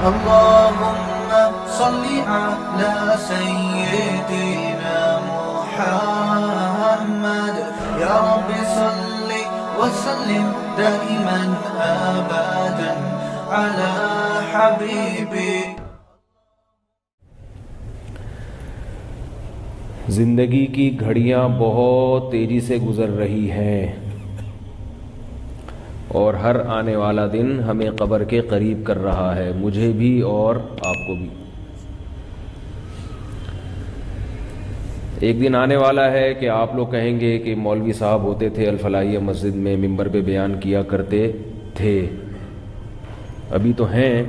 اللهم صل على سيدنا محمد يا رب صل وسلم دائما أبدا على حبيبي. زندگی کی گھڑیاں بہت تیزی سے گزر رہی ہیں اور ہر آنے والا دن ہمیں قبر کے قریب کر رہا ہے، مجھے بھی اور آپ کو بھی. ایک دن آنے والا ہے کہ آپ لوگ کہیں گے کہ مولوی صاحب ہوتے تھے الفلاحیہ مسجد میں ممبر پہ بیان کیا کرتے تھے، ابھی تو ہیں،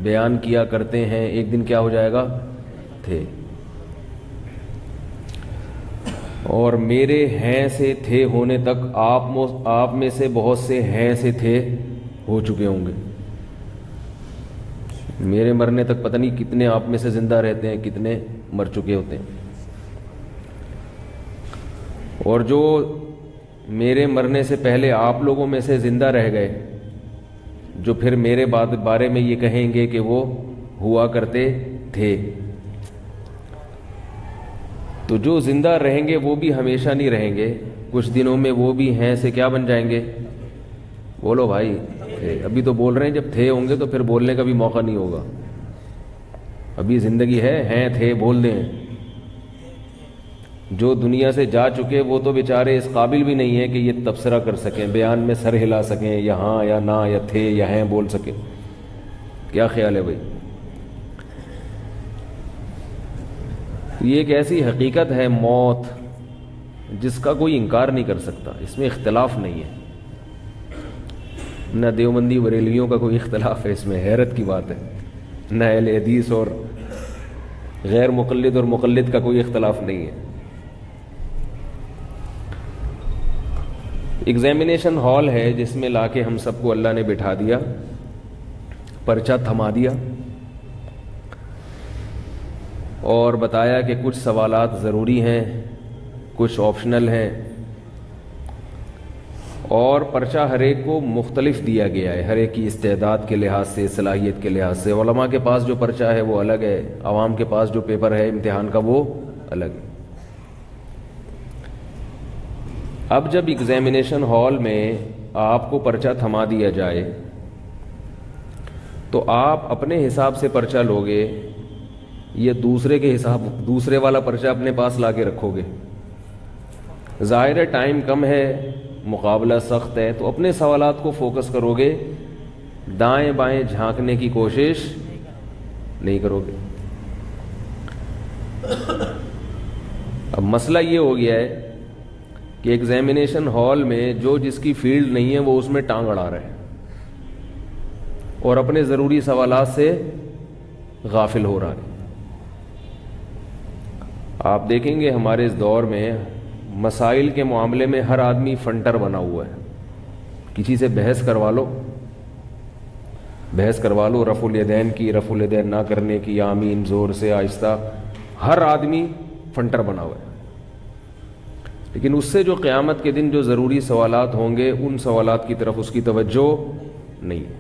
بیان کیا کرتے ہیں، ایک دن کیا ہو جائے گا؟ تھے. اور میرے ہیں سے تھے ہونے تک آپ میں سے بہت سے ہیں سے تھے ہو چکے ہوں گے. میرے مرنے تک پتہ نہیں کتنے آپ میں سے زندہ رہتے ہیں، کتنے مر چکے ہوتے ہیں. اور جو میرے مرنے سے پہلے آپ لوگوں میں سے زندہ رہ گئے، جو پھر میرے بارے میں یہ کہیں گے کہ وہ ہوا کرتے تھے، تو جو زندہ رہیں گے وہ بھی ہمیشہ نہیں رہیں گے، کچھ دنوں میں وہ بھی ہیں سے کیا بن جائیں گے؟ بولو بھائی. ابھی تو بول رہے ہیں، جب تھے ہوں گے تو پھر بولنے کا بھی موقع نہیں ہوگا. ابھی زندگی ہے، ہیں تھے بول دیں. جو دنیا سے جا چکے وہ تو بیچارے اس قابل بھی نہیں ہیں کہ یہ تبصرہ کر سکیں، بیان میں سر ہلا سکیں، یا ہاں یا نہ یا تھے یا ہیں بول سکیں. کیا خیال ہے بھائی؟ یہ ایک ایسی حقیقت ہے موت جس کا کوئی انکار نہیں کر سکتا، اس میں اختلاف نہیں ہے. نہ دیوبندی بریلویوں کا کوئی اختلاف ہے اس میں، حیرت کی بات ہے. نہ اہل حدیث اور غیر مقلد اور مقلد کا کوئی اختلاف نہیں ہے. ایگزامینیشن ہال ہے جس میں لا کے ہم سب کو اللہ نے بٹھا دیا، پرچہ تھما دیا اور بتایا کہ کچھ سوالات ضروری ہیں، کچھ آپشنل ہیں، اور پرچہ ہر ایک کو مختلف دیا گیا ہے، ہر ایک کی استعداد کے لحاظ سے، صلاحیت کے لحاظ سے. علماء کے پاس جو پرچہ ہے وہ الگ ہے، عوام کے پاس جو پیپر ہے امتحان کا وہ الگ ہے. اب جب ایگزامینیشن ہال میں آپ کو پرچہ تھما دیا جائے تو آپ اپنے حساب سے پرچہ لوگے یا دوسرے والا پرچہ اپنے پاس لا کے رکھو گے؟ ظاہر ہے ٹائم کم ہے، مقابلہ سخت ہے، تو اپنے سوالات کو فوکس کرو گے، دائیں بائیں جھانکنے کی کوشش نہیں کرو گے. اب مسئلہ یہ ہو گیا ہے کہ ایگزامینیشن ہال میں جو جس کی فیلڈ نہیں ہے وہ اس میں ٹانگ اڑا رہا ہے اور اپنے ضروری سوالات سے غافل ہو رہا ہے. آپ دیکھیں گے ہمارے اس دور میں مسائل کے معاملے میں ہر آدمی فنٹر بنا ہوا ہے. کسی سے بحث کروا لو، رفع الیدین کی، رفع الیدین نہ کرنے کی، آمین زور سے آہستہ، ہر آدمی فنٹر بنا ہوا ہے. لیکن اس سے جو قیامت کے دن جو ضروری سوالات ہوں گے ان سوالات کی طرف اس کی توجہ نہیں ہے.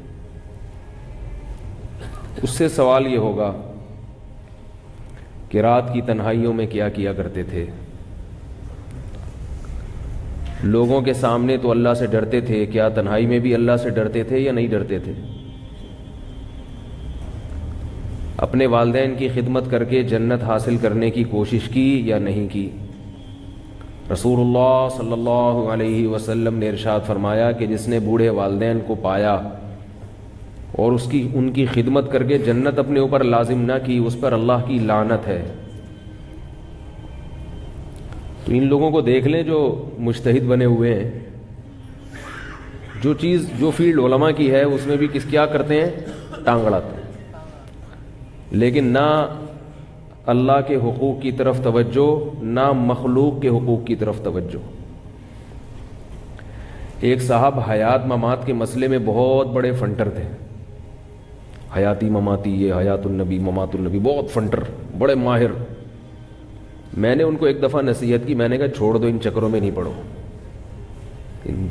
اس سے سوال یہ ہوگا کہ رات کی تنہائیوں میں کیا کیا کرتے تھے، لوگوں کے سامنے تو اللہ سے ڈرتے تھے، کیا تنہائی میں بھی اللہ سے ڈرتے تھے یا نہیں ڈرتے تھے؟ اپنے والدین کی خدمت کر کے جنت حاصل کرنے کی کوشش کی یا نہیں کی؟ رسول اللہ صلی اللہ علیہ وسلم نے ارشاد فرمایا کہ جس نے بوڑھے والدین کو پایا اور ان کی خدمت کر کے جنت اپنے اوپر لازم نہ کی، اس پر اللہ کی لعنت ہے. تو ان لوگوں کو دیکھ لیں جو مجتہد بنے ہوئے ہیں، جو فیلڈ علماء کی ہے اس میں بھی کیا کرتے ہیں؟ ٹانگ اڑاتے ہیں. لیکن نہ اللہ کے حقوق کی طرف توجہ، نہ مخلوق کے حقوق کی طرف توجہ. ایک صاحب حیات ممات کے مسئلے میں بہت بڑے فنٹر تھے، حیاتی مماتی، یہ حیات النبی ممات النبی، بہت فنٹر، بڑے ماہر. میں نے ان کو ایک دفعہ نصیحت کی، میں نے کہا چھوڑ دو، ان چکروں میں نہیں پڑو،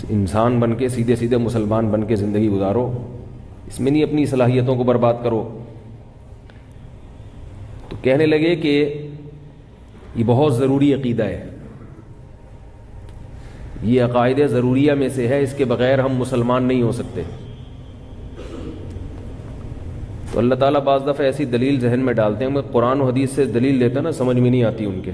انسان بن کے سیدھے مسلمان بن کے زندگی گزارو، اس میں نہیں اپنی صلاحیتوں کو برباد کرو. تو کہنے لگے کہ یہ بہت ضروری عقیدہ ہے، یہ عقائد ضروریہ میں سے ہے، اس کے بغیر ہم مسلمان نہیں ہو سکتے. تو اللہ تعالیٰ بعض دفعہ ایسی دلیل ذہن میں ڈالتے ہیں، میں قرآن و حدیث سے دلیل لیتا نا سمجھ میں نہیں آتی ان کے.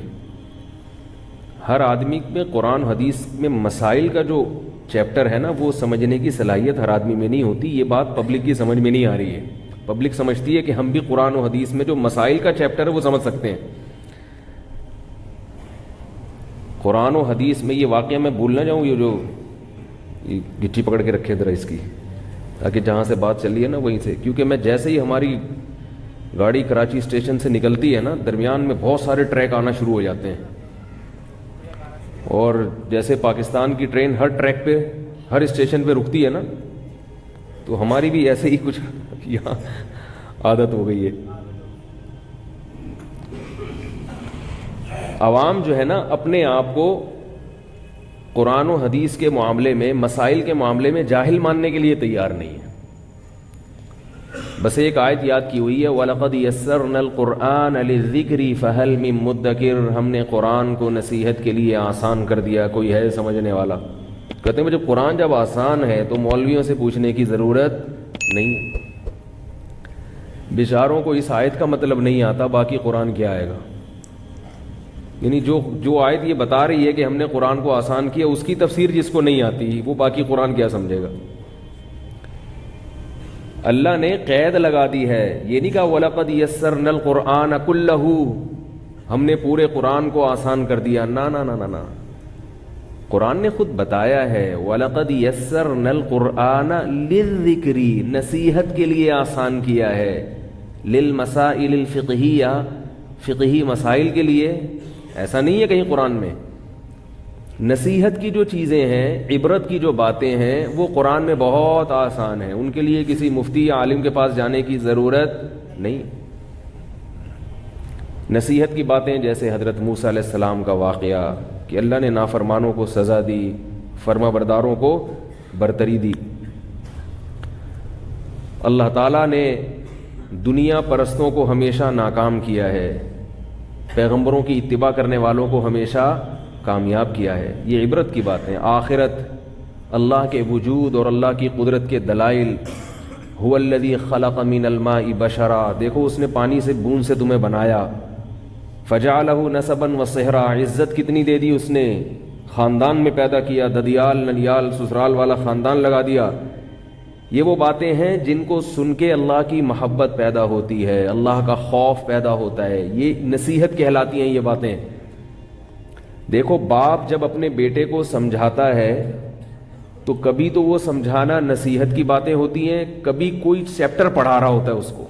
ہر آدمی میں قرآن و حدیث میں مسائل کا جو چیپٹر ہے نا وہ سمجھنے کی صلاحیت ہر آدمی میں نہیں ہوتی. یہ بات پبلک کی سمجھ میں نہیں آ رہی ہے. پبلک سمجھتی ہے کہ ہم بھی قرآن و حدیث میں جو مسائل کا چیپٹر ہے وہ سمجھ سکتے ہیں. قرآن و حدیث میں یہ واقعہ میں بھول نہ جاؤں، یہ جو گٹی پکڑ کے رکھے ذرا اس کی، تاکہ جہاں سے بات چلی ہے نا وہیں سے، کیونکہ میں جیسے ہی ہماری گاڑی کراچی اسٹیشن سے نکلتی ہے نا درمیان میں بہت سارے ٹریک آنا شروع ہو جاتے ہیں. اور جیسے پاکستان کی ٹرین ہر ٹریک پہ ہر اسٹیشن پہ رکتی ہے نا، تو ہماری بھی ایسے ہی کچھ یہاں عادت ہو گئی ہے. عوام جو ہے نا اپنے آپ کو قرآن و حدیث کے معاملے میں، مسائل کے معاملے میں جاہل ماننے کے لیے تیار نہیں ہے. بس ایک آیت یاد کی ہوئی ہے، وَلَقَدْ يَسَّرْنَا الْقُرْآنَ لِلذِّكْرِ فَهَلْ مِن مُدَّكِرٍ، ہم نے قرآن کو نصیحت کے لیے آسان کر دیا، کوئی ہے سمجھنے والا؟ کہتے ہیں جب قرآن جب آسان ہے تو مولویوں سے پوچھنے کی ضرورت نہیں ہے. بیچاروں کو اس آیت کا مطلب نہیں آتا، باقی قرآن کیا آئے گا؟ یعنی جو آیت یہ بتا رہی ہے کہ ہم نے قرآن کو آسان کیا، اس کی تفسیر جس کو نہیں آتی وہ باقی قرآن کیا سمجھے گا؟ اللہ نے قید لگا دی ہے، یہ نہیں کہا وَلَقَدْ يَسَّرْنَا الْقُرْآنَ كُلَّهُ، ہم نے پورے قرآن کو آسان کر دیا. نا نا نا نا نا، قرآن نے خود بتایا ہے وَلَقَدْ يَسَّرْنَا الْقُرْآنَ لِلذِّكْرِ، نصیحت کے لیے آسان کیا ہے، لِلْمَسَائِلِ الْفِقْهِيَّةِ، فقہی مسائل کے لیے. ایسا نہیں ہے کہیں قرآن میں. نصیحت کی جو چیزیں ہیں، عبرت کی جو باتیں ہیں، وہ قرآن میں بہت آسان ہیں، ان کے لیے کسی مفتی یا عالم کے پاس جانے کی ضرورت نہیں. نصیحت کی باتیں جیسے حضرت موسیٰ علیہ السلام کا واقعہ کہ اللہ نے نافرمانوں کو سزا دی، فرما برداروں کو برتری دی. اللہ تعالیٰ نے دنیا پرستوں کو ہمیشہ ناکام کیا ہے، پیغمبروں کی اتباع کرنے والوں کو ہمیشہ کامیاب کیا ہے. یہ عبرت کی باتیں. آخرت، اللہ کے وجود اور اللہ کی قدرت کے دلائل. هو الذی خلق من الماء بشرا، دیکھو اس نے پانی سے بوند سے تمہیں بنایا. فجعلہ نسبا وصہرا، عزت کتنی دے دی اس نے، خاندان میں پیدا کیا، ددیال ننیال سسرال والا خاندان لگا دیا. یہ وہ باتیں ہیں جن کو سن کے اللہ کی محبت پیدا ہوتی ہے، اللہ کا خوف پیدا ہوتا ہے. یہ نصیحت کہلاتی ہیں یہ باتیں. دیکھو باپ جب اپنے بیٹے کو سمجھاتا ہے تو کبھی تو وہ سمجھانا نصیحت کی باتیں ہوتی ہیں، کبھی کوئی چیپٹر پڑھا رہا ہوتا ہے اس کو.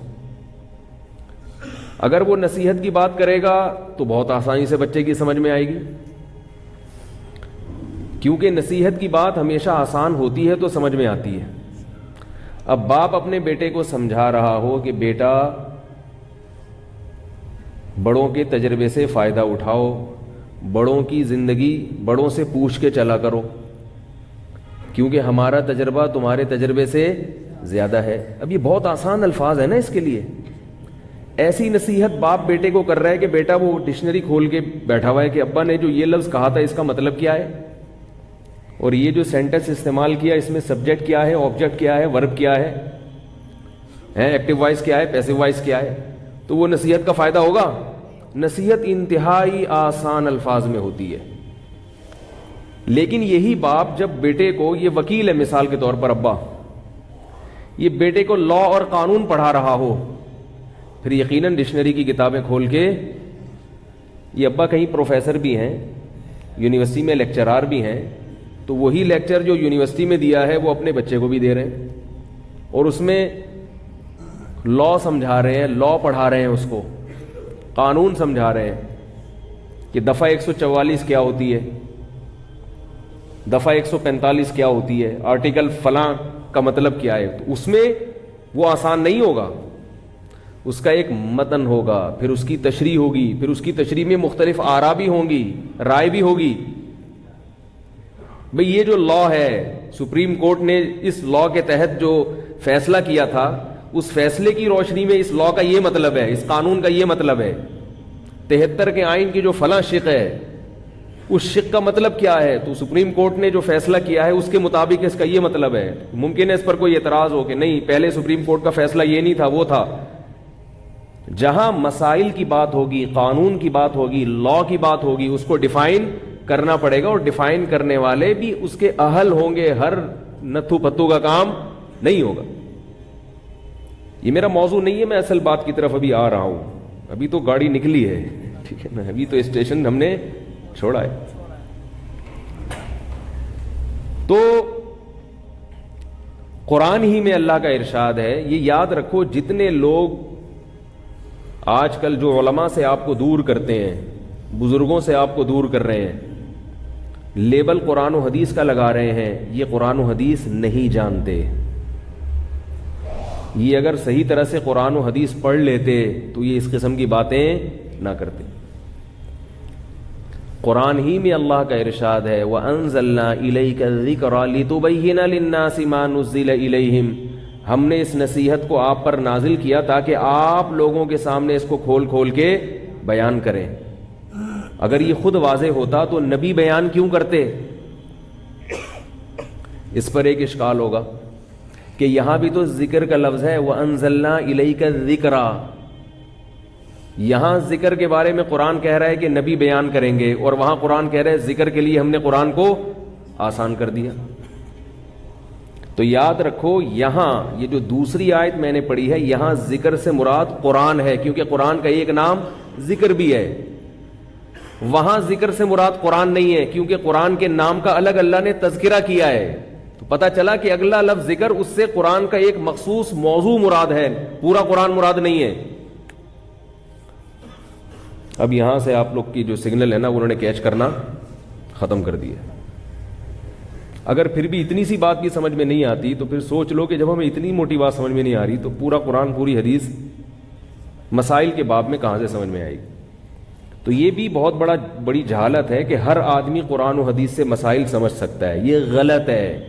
اگر وہ نصیحت کی بات کرے گا تو بہت آسانی سے بچے کی سمجھ میں آئے گی، کیونکہ نصیحت کی بات ہمیشہ آسان ہوتی ہے تو سمجھ میں آتی ہے. اب باپ اپنے بیٹے کو سمجھا رہا ہو کہ بیٹا بڑوں کے تجربے سے فائدہ اٹھاؤ، بڑوں کی زندگی بڑوں سے پوچھ کے چلا کرو، کیونکہ ہمارا تجربہ تمہارے تجربے سے زیادہ ہے. اب یہ بہت آسان الفاظ ہے نا اس کے لیے. ایسی نصیحت باپ بیٹے کو کر رہا ہے کہ بیٹا وہ ڈکشنری کھول کے بیٹھا ہوا ہے کہ ابا نے جو یہ لفظ کہا تھا اس کا مطلب کیا ہے، اور یہ جو سینٹنس استعمال کیا اس میں سبجیکٹ کیا ہے، آبجیکٹ کیا ہے، ورب کیا ہے، ایکٹیو وائس کیا ہے، پیسو وائس کیا ہے. تو وہ نصیحت کا فائدہ ہوگا. نصیحت انتہائی آسان الفاظ میں ہوتی ہے. لیکن یہی باپ جب بیٹے کو، یہ وکیل ہے مثال کے طور پر ابا، یہ بیٹے کو لا اور قانون پڑھا رہا ہو، پھر یقیناً ڈکشنری کی کتابیں کھول کے، یہ ابا کہیں پروفیسر بھی ہیں، یونیورسٹی میں لیکچرار بھی ہیں، تو وہی لیکچر جو یونیورسٹی میں دیا ہے وہ اپنے بچے کو بھی دے رہے ہیں، اور اس میں لا سمجھا رہے ہیں، لا پڑھا رہے ہیں، اس کو قانون سمجھا رہے ہیں کہ دفعہ 144 کیا ہوتی ہے، دفعہ 145 کیا ہوتی ہے، آرٹیکل فلاں کا مطلب کیا ہے. تو اس میں وہ آسان نہیں ہوگا، اس کا ایک متن ہوگا، پھر اس کی تشریح ہوگی، پھر اس کی تشریح میں مختلف آراء بھی ہوں گی، رائے بھی ہوگی. بھئی یہ جو لا ہے، سپریم کورٹ نے اس لا کے تحت جو فیصلہ کیا تھا اس فیصلے کی روشنی میں اس لا کا یہ مطلب ہے، اس قانون کا یہ مطلب ہے، 73 کے آئین کی جو فلاں شق ہے اس شق کا مطلب کیا ہے، تو سپریم کورٹ نے جو فیصلہ کیا ہے اس کے مطابق اس کا یہ مطلب ہے. ممکن ہے اس پر کوئی اعتراض ہو کہ نہیں پہلے سپریم کورٹ کا فیصلہ یہ نہیں تھا، وہ تھا. جہاں مسائل کی بات ہوگی، قانون کی بات ہوگی، لا کی بات ہوگی، اس کو ڈیفائن کرنا پڑے گا، اور ڈیفائن کرنے والے بھی اس کے اہل ہوں گے. ہر نتھو پتو کا کام نہیں ہوگا. یہ میرا موضوع نہیں ہے، میں اصل بات کی طرف ابھی آ رہا ہوں. ابھی تو گاڑی نکلی ہے، ٹھیک ہے نا، ابھی تو اسٹیشن ہم نے چھوڑا ہے. تو قرآن ہی میں اللہ کا ارشاد ہے. یہ یاد رکھو، جتنے لوگ آج کل جو علماء سے آپ کو دور کرتے ہیں، بزرگوں سے آپ کو دور کر رہے ہیں، لیبل قرآن و حدیث کا لگا رہے ہیں، یہ قرآن و حدیث نہیں جانتے. یہ اگر صحیح طرح سے قرآن و حدیث پڑھ لیتے تو یہ اس قسم کی باتیں نہ کرتے. قرآن ہی میں اللہ کا ارشاد ہے وَأَنزَلْنَا إِلَيْكَ الذِّكْرَ لِتُبَيِّنَ لِلنَّاسِ مَا نُزِّلَ إِلَيْهِمْ. ہم نے اس نصیحت کو آپ پر نازل کیا تاکہ آپ لوگوں کے سامنے اس کو کھول کھول کے بیان کریں. اگر یہ خود واضح ہوتا تو نبی بیان کیوں کرتے؟ اس پر ایک اشکال ہوگا کہ یہاں بھی تو ذکر کا لفظ ہے وَأَنزَلْنَا إِلَيْكَ الذِّكْرَ. یہاں ذکر کے بارے میں قرآن کہہ رہا ہے کہ نبی بیان کریں گے، اور وہاں قرآن کہہ رہا ہے ذکر کے لیے ہم نے قرآن کو آسان کر دیا. تو یاد رکھو، یہاں یہ جو دوسری آیت میں نے پڑھی ہے، یہاں ذکر سے مراد قرآن ہے، کیونکہ قرآن کا ایک نام ذکر بھی ہے. وہاں ذکر سے مراد قرآن نہیں ہے، کیونکہ قرآن کے نام کا الگ اللہ نے تذکرہ کیا ہے. تو پتہ چلا کہ اگلا لفظ ذکر، اس سے قرآن کا ایک مخصوص موضوع مراد ہے، پورا قرآن مراد نہیں ہے. اب یہاں سے آپ لوگ کی جو سگنل ہے نا، انہوں نے کیچ کرنا ختم کر دیا. اگر پھر بھی اتنی سی بات بھی سمجھ میں نہیں آتی تو پھر سوچ لو کہ جب ہمیں اتنی موٹی بات سمجھ میں نہیں آ رہی تو پورا قرآن، پوری حدیث مسائل کے باب میں کہاں سے سمجھ میں آئے گی. تو یہ بھی بہت بڑی جہالت ہے کہ ہر آدمی قرآن و حدیث سے مسائل سمجھ سکتا ہے. یہ غلط ہے.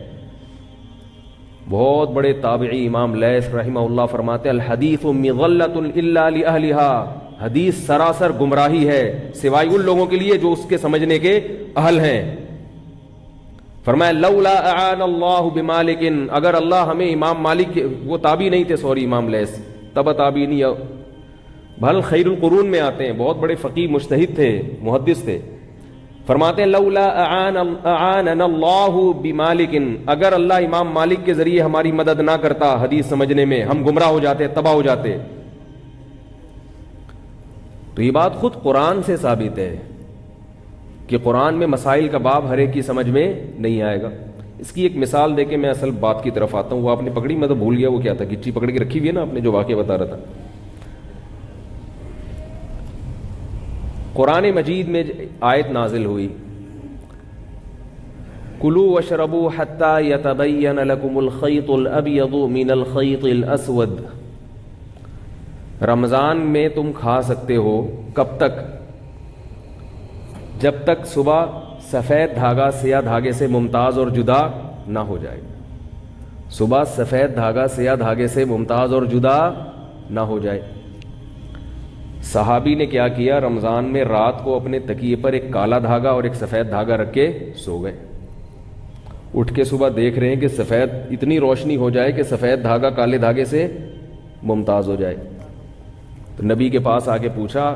بہت بڑے تابعی امام لیث رحمہ اللہ فرماتے الحدیث مضلۃ الا لأہلھا. حدیث سراسر گمراہی ہے سوائے ان لوگوں کے لیے جو اس کے سمجھنے کے اہل ہیں. فرمایا لولا اعان اللہ بمالک، اگر اللہ ہمیں امام مالک، وہ تابعی نہیں تھے، سوری امام لیث تبع تابعی نہیں، بھل خیر القرون میں آتے ہیں، بہت بڑے فقیہ مجتہد تھے، محدث تھے. فرماتے ہیں لولا اعاننا اللہ بمالک، اگر اللہ امام مالک کے ذریعے ہماری مدد نہ کرتا حدیث سمجھنے میں، ہم گمراہ ہو جاتے، تباہ ہو جاتے. تو یہ بات خود قرآن سے ثابت ہے کہ قرآن میں مسائل کا باب ہر ایک کی سمجھ میں نہیں آئے گا. اس کی ایک مثال دے کے میں اصل بات کی طرف آتا ہوں. وہ آپ نے پکڑی، میں تو بھول گیا وہ کیا تھا، گچی پکڑ کے رکھی ہوئی ہے نا آپ نے، جو واقعہ بتا رہا تھا. قرآن مجید میں آیت نازل ہوئی کلوا واشربوا حتى يتبين لكم الخيط الابيض من الخيط الاسود. رمضان میں تم کھا سکتے ہو کب تک؟ جب تک صبح سفید دھاگا سیاہ دھاگے سے ممتاز اور جدا نہ ہو جائے. صبح سفید دھاگا سیاہ دھاگے سے ممتاز اور جدا نہ ہو جائے. صحابی نے کیا کیا، رمضان میں رات کو اپنے تکیے پر ایک کالا دھاگا اور ایک سفید دھاگا رکھ کے سو گئے. اٹھ کے صبح دیکھ رہے ہیں کہ سفید، اتنی روشنی ہو جائے کہ سفید دھاگا کالے دھاگے سے ممتاز ہو جائے. تو نبی کے پاس آ کے پوچھا،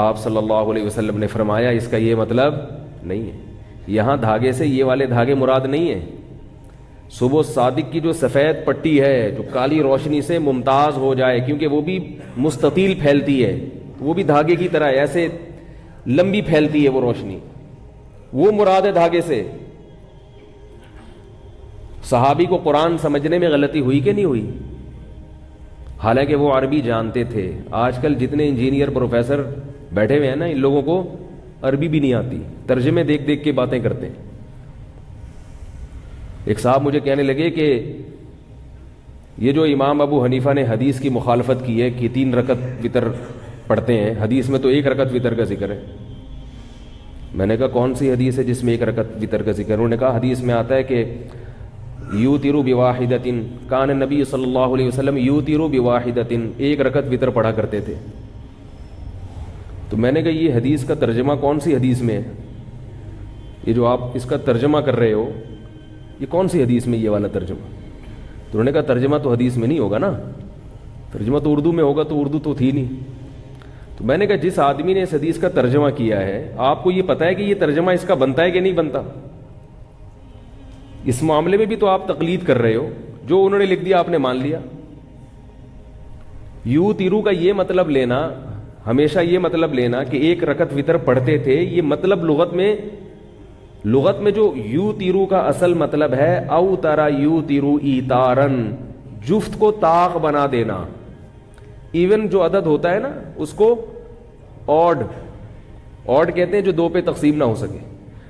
آپ صلی اللہ علیہ وسلم نے فرمایا اس کا یہ مطلب نہیں ہے، یہاں دھاگے سے یہ والے دھاگے مراد نہیں ہیں. صبح صادق کی جو سفید پٹی ہے جو کالی روشنی سے ممتاز ہو جائے، کیونکہ وہ بھی مستطیل پھیلتی ہے، وہ بھی دھاگے کی طرح ایسے لمبی پھیلتی ہے وہ روشنی، وہ مراد ہے دھاگے سے. صحابی کو قرآن سمجھنے میں غلطی ہوئی کہ نہیں ہوئی؟ حالانکہ وہ عربی جانتے تھے. آج کل جتنے انجینئر پروفیسر بیٹھے ہوئے ہیں نا، ان لوگوں کو عربی بھی نہیں آتی، ترجمے دیکھ دیکھ کے باتیں کرتے ہیں. ایک صاحب مجھے کہنے لگے کہ یہ جو امام ابو حنیفہ نے حدیث کی مخالفت کی ہے کہ 3 رکعت وتر پڑھتے ہیں، حدیث میں تو 1 رکعت وتر کا ذکر ہے. میں نے کہا کون سی حدیث ہے جس میں 1 رکعت وتر کا ذکر ہے؟ انہوں نے کہا حدیث میں آتا ہے کہ یوتر بواحدۃ، کان نبی صلی اللہ علیہ وسلم یوتر بواحدۃ، ایک رکعت وطر پڑھا کرتے تھے۔ تو میں نے کہا یہ حدیث کا ترجمہ کون سی حدیث میں ہے؟ یہ جو آپ اس کا ترجمہ کر رہے ہو یہ کون سی حدیث میں یہ والا ترجمہ؟ تو انہوں نے کہا ترجمہ تو حدیث میں نہیں ہوگا نا، ترجمہ تو اردو میں ہوگا، تو اردو تو تھی نہیں۔ تو میں نے کہا جس آدمی نے اس حدیث کا ترجمہ کیا ہے آپ کو یہ پتہ ہے کہ یہ ترجمہ اس کا بنتا ہے کہ نہیں بنتا؟ اس معاملے میں بھی تو آپ تقلید کر رہے ہو، جو انہوں نے لکھ دیا آپ نے مان لیا۔ یو تیرو کا یہ مطلب لینا، ہمیشہ یہ مطلب لینا کہ ایک رکعت وطر پڑھتے تھے، یہ مطلب لغت میں جو یو تیرو کا اصل مطلب ہے او ترا یو تیرو ایتارن، جفت کو طاق بنا دینا۔ ایون جو عدد ہوتا ہے نا اس کو آڈ کہتے ہیں جو دو پہ تقسیم نہ ہو سکے۔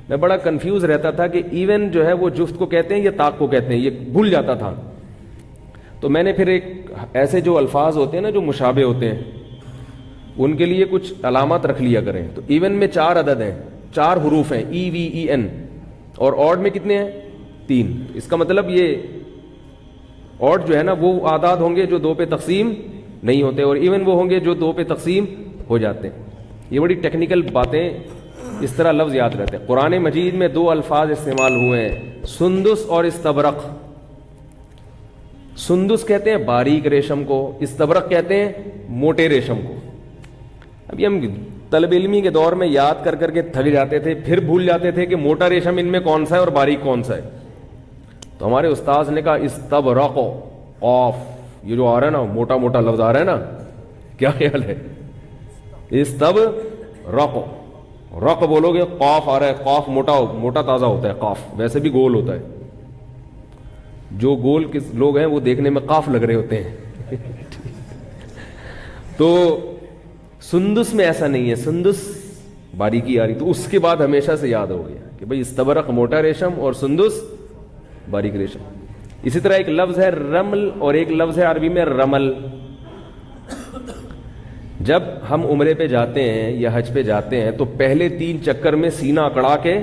میں بڑا کنفیوز رہتا تھا کہ ایون جو ہے وہ جفت کو کہتے ہیں یا طاق کو کہتے ہیں، یہ بھول جاتا تھا۔ تو میں نے پھر ایک ایسے جو الفاظ ہوتے ہیں نا جو مشابہ ہوتے ہیں ان کے لیے کچھ علامات رکھ لیا کریں۔ تو ایون میں 4 عدد ہیں، 4 حروف ہیں، ای وی ای این، اور آڈ میں کتنے ہیں؟ 3۔ اس کا مطلب یہ آڈ جو ہے نا وہ اعداد ہوں گے جو 2 پہ تقسیم نہیں ہوتے، اور ایون وہ ہوں گے جو 2 پہ تقسیم ہو جاتے ہیں۔ یہ بڑی ٹیکنیکل باتیں، اس طرح لفظ یاد رہتے ہیں۔ قرآن مجید میں 2 الفاظ استعمال ہوئے ہیں، سندس اور استبرق۔ سندس کہتے ہیں باریک ریشم کو، استبرق کہتے ہیں موٹے ریشم کو۔ ابھی ہم طلب علمی کے دور میں یاد کر کے تھک جاتے تھے، پھر بھول جاتے تھے کہ موٹا ریشم ان میں کون سا ہے اور باریک کون سا ہے۔ تو ہمارے استاذ نے کہا استبرق، قاف یہ جو آ رہا ہے نا موٹا موٹا لفظ آ رہا ہے نا، کیا خیال ہے؟ استبرق، رق بولو گے قاف آ رہا ہے، قاف موٹا تازہ ہوتا ہے، قاف ویسے بھی گول ہوتا ہے، جو گول کے لوگ ہیں وہ دیکھنے میں قاف لگ رہے ہوتے ہیں۔ تو سندس میں ایسا نہیں ہے، سندس باریکی آ رہی، تو اس کے بعد ہمیشہ سے یاد ہو گیا کہ بھئی استبرق موٹا ریشم اور سندس باریک ریشم۔ اسی طرح ایک لفظ ہے رمل اور ایک لفظ ہے عربی میں رمل۔ جب ہم عمرے پہ جاتے ہیں یا حج پہ جاتے ہیں تو پہلے 3 چکر میں سینہ اکڑا کے،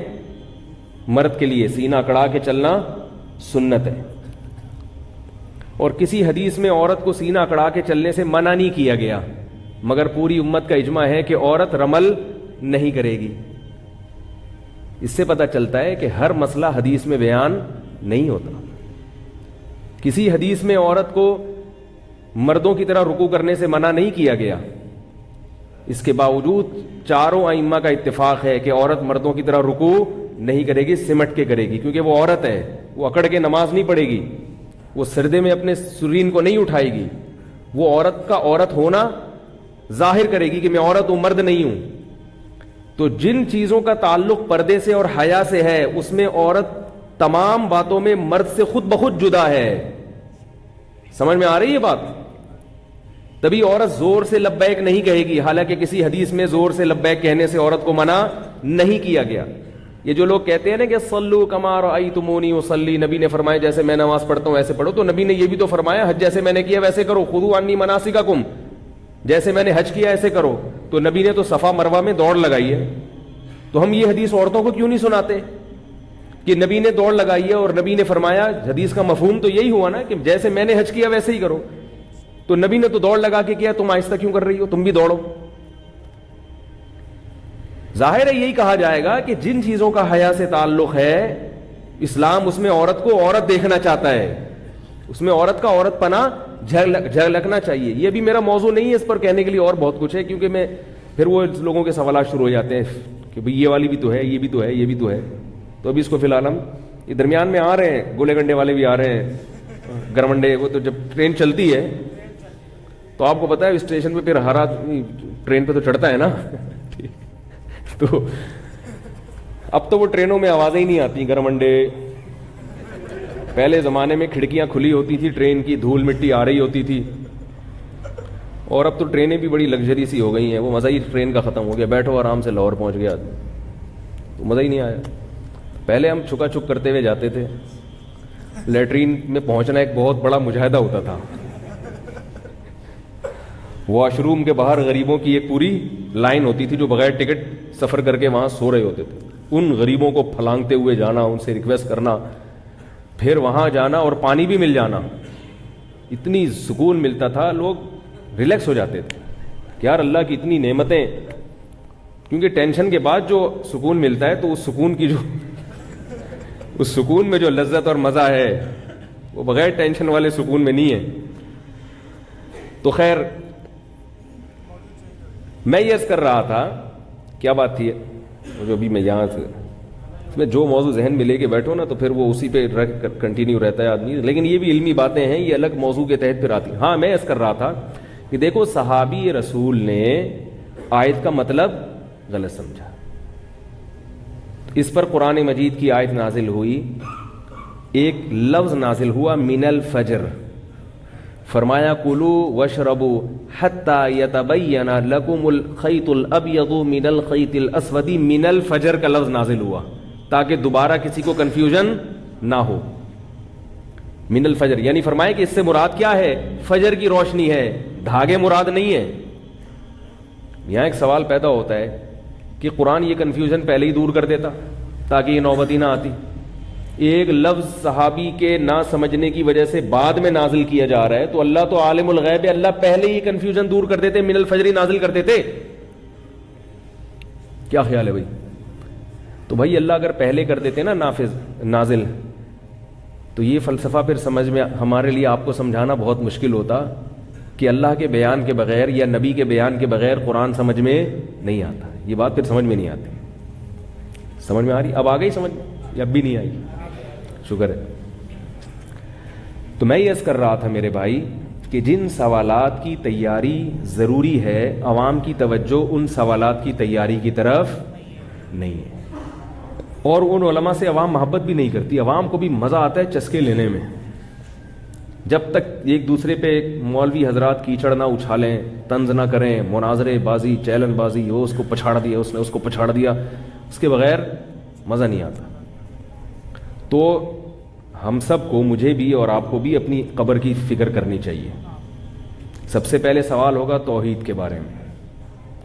مرد کے لیے سینہ اکڑا کے چلنا سنت ہے، اور کسی حدیث میں عورت کو سینہ اکڑا کے چلنے سے منع نہیں کیا گیا، مگر پوری امت کا اجماع ہے کہ عورت رمل نہیں کرے گی۔ اس سے پتہ چلتا ہے کہ ہر مسئلہ حدیث میں بیان نہیں ہوتا۔ کسی حدیث میں عورت کو مردوں کی طرح رکوع کرنے سے منع نہیں کیا گیا، اس کے باوجود چاروں ائمہ کا اتفاق ہے کہ عورت مردوں کی طرح رکوع نہیں کرے گی، سمٹ کے کرے گی، کیونکہ وہ عورت ہے، وہ اکڑ کے نماز نہیں پڑھے گی، وہ سردے میں اپنے سرین کو نہیں اٹھائے گی، وہ عورت کا عورت ہونا ظاہر کرے گی کہ میں عورت ہوں، مرد نہیں ہوں۔ تو جن چیزوں کا تعلق پردے سے اور حیا سے ہے اس میں عورت تمام باتوں میں مرد سے خود بخود جدا ہے۔ سمجھ میں آ رہی ہے بات؟ تبھی عورت زور سے لبیک نہیں کہے گی، حالانکہ کسی حدیث میں زور سے لبیک کہنے سے عورت کو منع نہیں کیا گیا۔ یہ جو لوگ کہتے ہیں نا کہ صلو کما رأیتمونی اصلی، نبی نے فرمایا جیسے میں نماز پڑھتا ہوں ایسے پڑھو، تو نبی نے یہ بھی تو فرمایا حج جیسے میں نے کیا ویسے کرو، خذوا عنی مناسککم، جیسے میں نے حج کیا ایسے کرو۔ تو نبی نے تو صفا مروہ میں دوڑ لگائی ہے، تو ہم یہ حدیث عورتوں کو کیوں نہیں سناتے کہ نبی نے دوڑ لگائی ہے اور نبی نے فرمایا؟ حدیث کا مفہوم تو یہی ہوا نا کہ جیسے میں نے حج کیا ویسے ہی کرو۔ تو نبی نے تو دوڑ لگا کے کیا، تم آہستہ کیوں کر رہی ہو؟ تم بھی دوڑو۔ ظاہر ہے یہی کہا جائے گا کہ جن چیزوں کا حیا سے تعلق ہے اسلام اس میں عورت کو عورت دیکھنا چاہتا ہے، اس میں عورت کا عورت پنا جھلکنا چاہیے۔ یہ بھی میرا موضوع نہیں ہے، اس پر کہنے کے لیے اور بہت کچھ ہے، کیونکہ میں پھر وہ لوگوں کے سوالات شروع ہو جاتے ہیں کہ بھئی یہ والی بھی تو ہے، یہ بھی تو ہے، یہ بھی تو ہے۔ تو ابھی اس کو فی الحال ہم یہ درمیان میں آ رہے ہیں، گولے گنڈے والے بھی آ رہے ہیں، گرمنڈے، وہ تو جب ٹرین چلتی ہے تو آپ کو پتا ہے اسٹیشن پہ پھر ہر آدمی ٹرین پہ تو چڑھتا ہے نا، تو اب تو وہ ٹرینوں میں آوازیں ہی نہیں آتی گرمنڈے۔ پہلے زمانے میں کھڑکیاں کھلی ہوتی تھی ٹرین کی، دھول مٹی آ رہی ہوتی تھی، اور اب تو ٹرینیں بھی بڑی لگژری سی ہو گئی ہیں، وہ مزہ ہی ٹرین کا ختم ہو گیا، بیٹھو آرام سے لاہور پہنچ گیا، تو مزہ ہی نہیں آیا۔ پہلے ہم چھکا چھک کرتے ہوئے جاتے تھے، لیٹرین میں پہنچنا ایک بہت بڑا مجاہدہ ہوتا تھا، واش روم کے باہر غریبوں کی ایک پوری لائن ہوتی تھی جو بغیر ٹکٹ سفر کر کے وہاں سو رہے ہوتے تھے، ان غریبوں کو پھلانگتے ہوئے جانا، ان سے ریکویسٹ کرنا، پھر وہاں جانا اور پانی بھی مل جانا، اتنی سکون ملتا تھا، لوگ ریلیکس ہو جاتے تھے کہ یار اللہ کی اتنی نعمتیں. کیونکہ ٹینشن کے بعد جو سکون ملتا ہے تو اس سکون کی جو اس سکون میں جو لذت اور مزہ ہے وہ بغیر ٹینشن والے سکون میں نہیں ہے. تو خیر میں یہ عرض کر رہا تھا، کیا بات تھی جو ابھی میں یہاں سے اس میں جو موضوع ذہن میں لے کے بیٹھو نا تو پھر وہ اسی پہ کنٹینیو رہتا ہے آدمی، لیکن یہ بھی علمی باتیں ہیں، یہ الگ موضوع کے تحت پھر آتی ہیں. ہاں میں عرض کر رہا تھا کہ دیکھو صحابی رسول نے آیت کا مطلب غلط سمجھا، اس پر قرآن مجید کی آیت نازل ہوئی، ایک لفظ نازل ہوا من الفجر، فرمایا کلوا واشربوا حتی یتبین لکم الخیط الابیض من الخیط الاسود من الفجر کا لفظ نازل ہوا تاکہ دوبارہ کسی کو کنفیوژن نہ ہو. من الفجر یعنی فرمایا کہ اس سے مراد کیا ہے؟ فجر کی روشنی ہے، دھاگے مراد نہیں ہے. یہاں ایک سوال پیدا ہوتا ہے کہ قرآن یہ کنفیوژن پہلے ہی دور کر دیتا تاکہ یہ نوبت ہی نہ آتی. ایک لفظ صحابی کے نہ سمجھنے کی وجہ سے بعد میں نازل کیا جا رہا ہے تو اللہ تو عالم الغیب ہے، اللہ پہلے ہی کنفیوژن دور کر دیتے، من الفجر ہی نازل کر دیتے. کیا خیال ہے بھائی؟ تو بھائی اللہ اگر پہلے کر دیتے نا نافذ نازل تو یہ فلسفہ پھر سمجھ میں ہمارے لیے آپ کو سمجھانا بہت مشکل ہوتا کہ اللہ کے بیان کے بغیر یا نبی کے بیان کے بغیر قرآن سمجھ میں نہیں آتا. یہ بات پھر سمجھ میں نہیں آتی. سمجھ میں آ رہی؟ اب آ گئی سمجھ میں یا اب بھی نہیں آئی؟ شکر ہے. تو میں یہ عرض کر رہا تھا میرے بھائی کہ جن سوالات کی تیاری ضروری ہے عوام کی توجہ ان سوالات کی تیاری کی طرف نہیں ہے، اور ان علماء سے عوام محبت بھی نہیں کرتی. عوام کو بھی مزہ آتا ہے چسکے لینے میں، جب تک ایک دوسرے پہ مولوی حضرات کیچڑ نہ اچھالیں، طنز نہ کریں، مناظرے بازی، چیلن بازی، وہ اس کو پچھاڑ دیا، اس نے اس کو پچھاڑ دیا، اس کے بغیر مزہ نہیں آتا. تو ہم سب کو، مجھے بھی اور آپ کو بھی اپنی قبر کی فکر کرنی چاہیے. سب سے پہلے سوال ہوگا توحید کے بارے میں،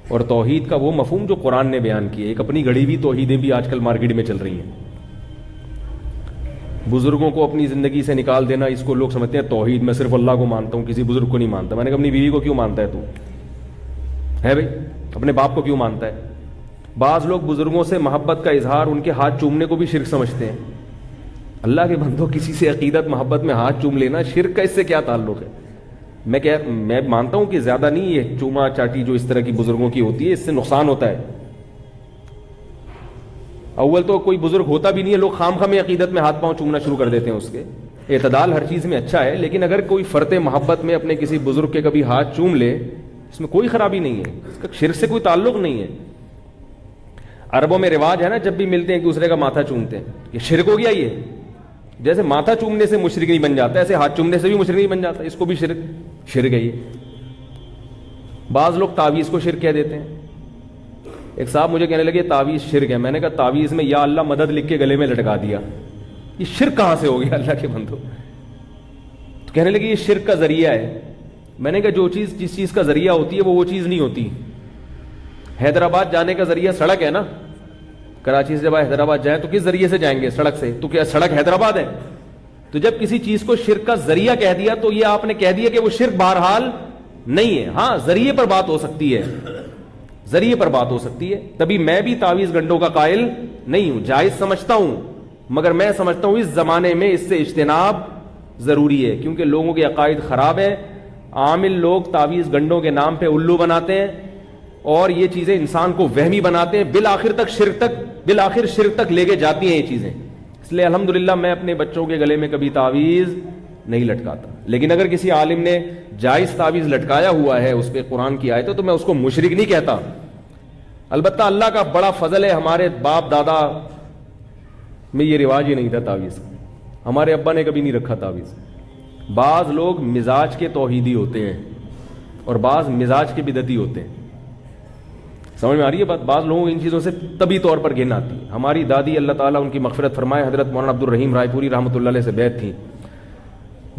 اور توحید کا وہ مفہوم جو قرآن نے بیان کیا. ایک اپنی گھڑی ہوئی توحیدیں بھی آج کل مارکیٹ میں چل رہی ہیں. بزرگوں کو اپنی زندگی سے نکال دینا، اس کو لوگ سمجھتے ہیں توحید، میں صرف اللہ کو مانتا ہوں، کسی بزرگ کو نہیں مانتا. میں نے کہا اپنی بیوی کو کیوں مانتا ہے تو ہے بھائی؟ اپنے باپ کو کیوں مانتا ہے؟ بعض لوگ بزرگوں سے محبت کا اظہار ان کے ہاتھ چومنے کو بھی شرک سمجھتے ہیں. اللہ کے بندوں، کسی سے عقیدت محبت میں ہاتھ چوم لینا شرک کا اس سے کیا تعلق ہے؟ میں مانتا ہوں کہ زیادہ نہیں، یہ چوما چاٹی جو اس طرح کی بزرگوں کی ہوتی ہے اس سے نقصان ہوتا ہے. اول تو کوئی بزرگ ہوتا بھی نہیں ہے، لوگ خام خواہ عقیدت میں ہاتھ پاؤں چومنا شروع کر دیتے ہیں. اس کے اعتدال ہر چیز میں اچھا ہے، لیکن اگر کوئی فرط محبت میں اپنے کسی بزرگ کے کبھی ہاتھ چوم لے اس میں کوئی خرابی نہیں ہے، اس کا شرک سے کوئی تعلق نہیں ہے. عربوں میں رواج ہے نا، جب بھی ملتے ہیں ایک دوسرے کا ماتھا چومتے ہیں. یہ شرک ہو گیا. یہ جیسے ماتھا چومنے سے مشرک نہیں بن جاتا ایسے ہاتھ چومنے سے بھی مشرک نہیں بن جاتا، اس کو بھی شرک ہے. یہ بعض لوگ تعویذ کو شرک کہہ دیتے ہیں. ایک صاحب مجھے کہنے لگے تعویذ شرک ہے. میں نے کہا تعویذ میں یا اللہ مدد لکھ کے گلے میں لٹکا دیا، یہ شرک کہاں سے ہو گیا اللہ کے بندو؟ تو کہنے لگے یہ شرک کا ذریعہ ہے. میں نے کہا جو چیز جس چیز کا ذریعہ ہوتی ہے وہ چیز نہیں ہوتی. حیدرآباد جانے کا ذریعہ سڑک ہے نا، کراچی سے جب حیدرآباد جائیں تو کس ذریعے سے جائیں گے؟ سڑک سے. تو کیا سڑک حیدرآباد ہے؟ تو جب کسی چیز کو شرک کا ذریعہ کہہ دیا تو یہ آپ نے کہہ دیا کہ وہ شرک بہرحال نہیں ہے. ہاں ذریعے پر بات ہو سکتی ہے، ذریعے پر بات ہو سکتی ہے. تبھی میں بھی تعویذ گنڈوں کا قائل نہیں ہوں، جائز سمجھتا ہوں، مگر میں سمجھتا ہوں اس زمانے میں اس سے اجتناب ضروری ہے، کیونکہ لوگوں کے عقائد خراب ہیں. عامل لوگ تعویذ گنڈوں کے نام پہ الو بناتے ہیں اور یہ چیزیں انسان کو وہمی بناتے ہیں، بالآخر شرک تک لے کے جاتی ہیں یہ چیزیں. اس لیے الحمدللہ میں اپنے بچوں کے گلے میں کبھی تعویذ نہیں لٹکاتا. لیکن اگر کسی عالم نے جائز تعویذ لٹکایا ہوا ہے اس پہ قرآن کی آیت ہے تو میں اس کو مشرک نہیں کہتا. البتہ اللہ کا بڑا فضل ہے، ہمارے باپ دادا میں یہ رواج ہی نہیں تھا تعویذ. ہمارے ابا نے کبھی نہیں رکھا تعویذ. بعض لوگ مزاج کے توحیدی ہوتے ہیں اور بعض مزاج کے بدعتی ہوتے ہیں. سمجھ میں آ رہی ہے بات؟ بعض لوگوں کو ان چیزوں سے طبی طور پر گھن آتی ہے. ہماری دادی اللہ تعالیٰ ان کی مغفرت فرمائے حضرت مولانا عبد الرحیم رائے پوری رحمۃ اللہ علیہ سے بیعت تھی.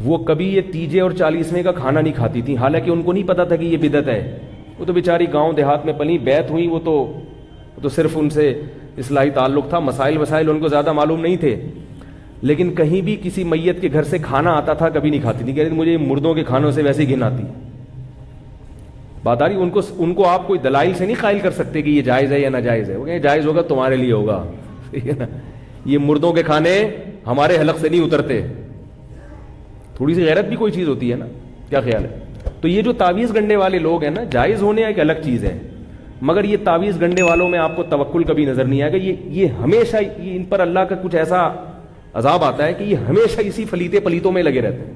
وہ کبھی یہ تیجے اور 40ویں کا کھانا نہیں کھاتی تھی، حالانکہ ان کو نہیں پتا تھا کہ یہ بدعت ہے. وہ تو بیچاری گاؤں دیہات میں پلی، بیعت ہوئی، وہ تو صرف ان سے اصلاحی تعلق تھا، مسائل ان کو زیادہ معلوم نہیں تھے. لیکن کہیں بھی کسی میت کے گھر سے کھانا آتا تھا کبھی نہیں کھاتی تھی، کہہ رہی تھی مجھے مردوں کے کھانوں سے ویسے ہی گھن آتی. بات آ رہی، ان کو آپ کوئی دلائل سے نہیں قائل کر سکتے کہ یہ جائز ہے یا ناجائز ہے. وہ کہیں جائز ہوگا تمہارے لیے ہوگا، ٹھیک ہے نا. یہ مردوں کے کھانے ہمارے حلق سے نہیں اترتے. تھوڑی سی غیرت بھی کوئی چیز ہوتی ہے نا. کیا خیال ہے؟ تو یہ جو تعویذ گنڈے والے لوگ ہیں نا، جائز ہونے ایک الگ چیز ہے، مگر یہ تعویذ گنڈے والوں میں آپ کو توکل کبھی نظر نہیں آئے گا. یہ ہمیشہ ان پر اللہ کا کچھ ایسا عذاب آتا ہے کہ یہ ہمیشہ اسی فلیتے پلیتوں میں لگے رہتے ہیں.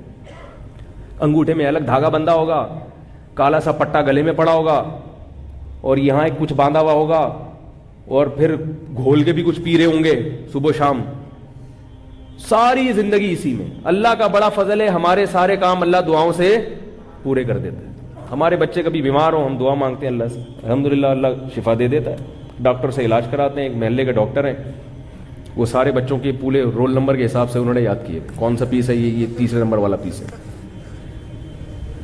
انگوٹھے میں الگ دھاگا بندھا ہوگا، کالا سا پٹا گلے میں پڑا ہوگا، اور یہاں ایک کچھ باندھا ہوا ہوگا، اور پھر گھول کے بھی کچھ پی رہے ہوں گے صبح شام. ساری زندگی اسی میں. اللہ کا بڑا فضل ہے، ہمارے سارے کام اللہ دعاؤں سے پورے کر دیتا ہے. ہمارے بچے کبھی بیمار ہوں، ہم دعا مانگتے ہیں اللہ سے، الحمدللہ اللہ شفا دے دیتا ہے. ڈاکٹر سے علاج کراتے ہیں، ایک محلے کے ڈاکٹر ہیں، وہ سارے بچوں کے پورے رول نمبر کے حساب سے انہوں نے یاد کیے، کون سا پیس ہے یہ تیسرے نمبر والا پیس ہے.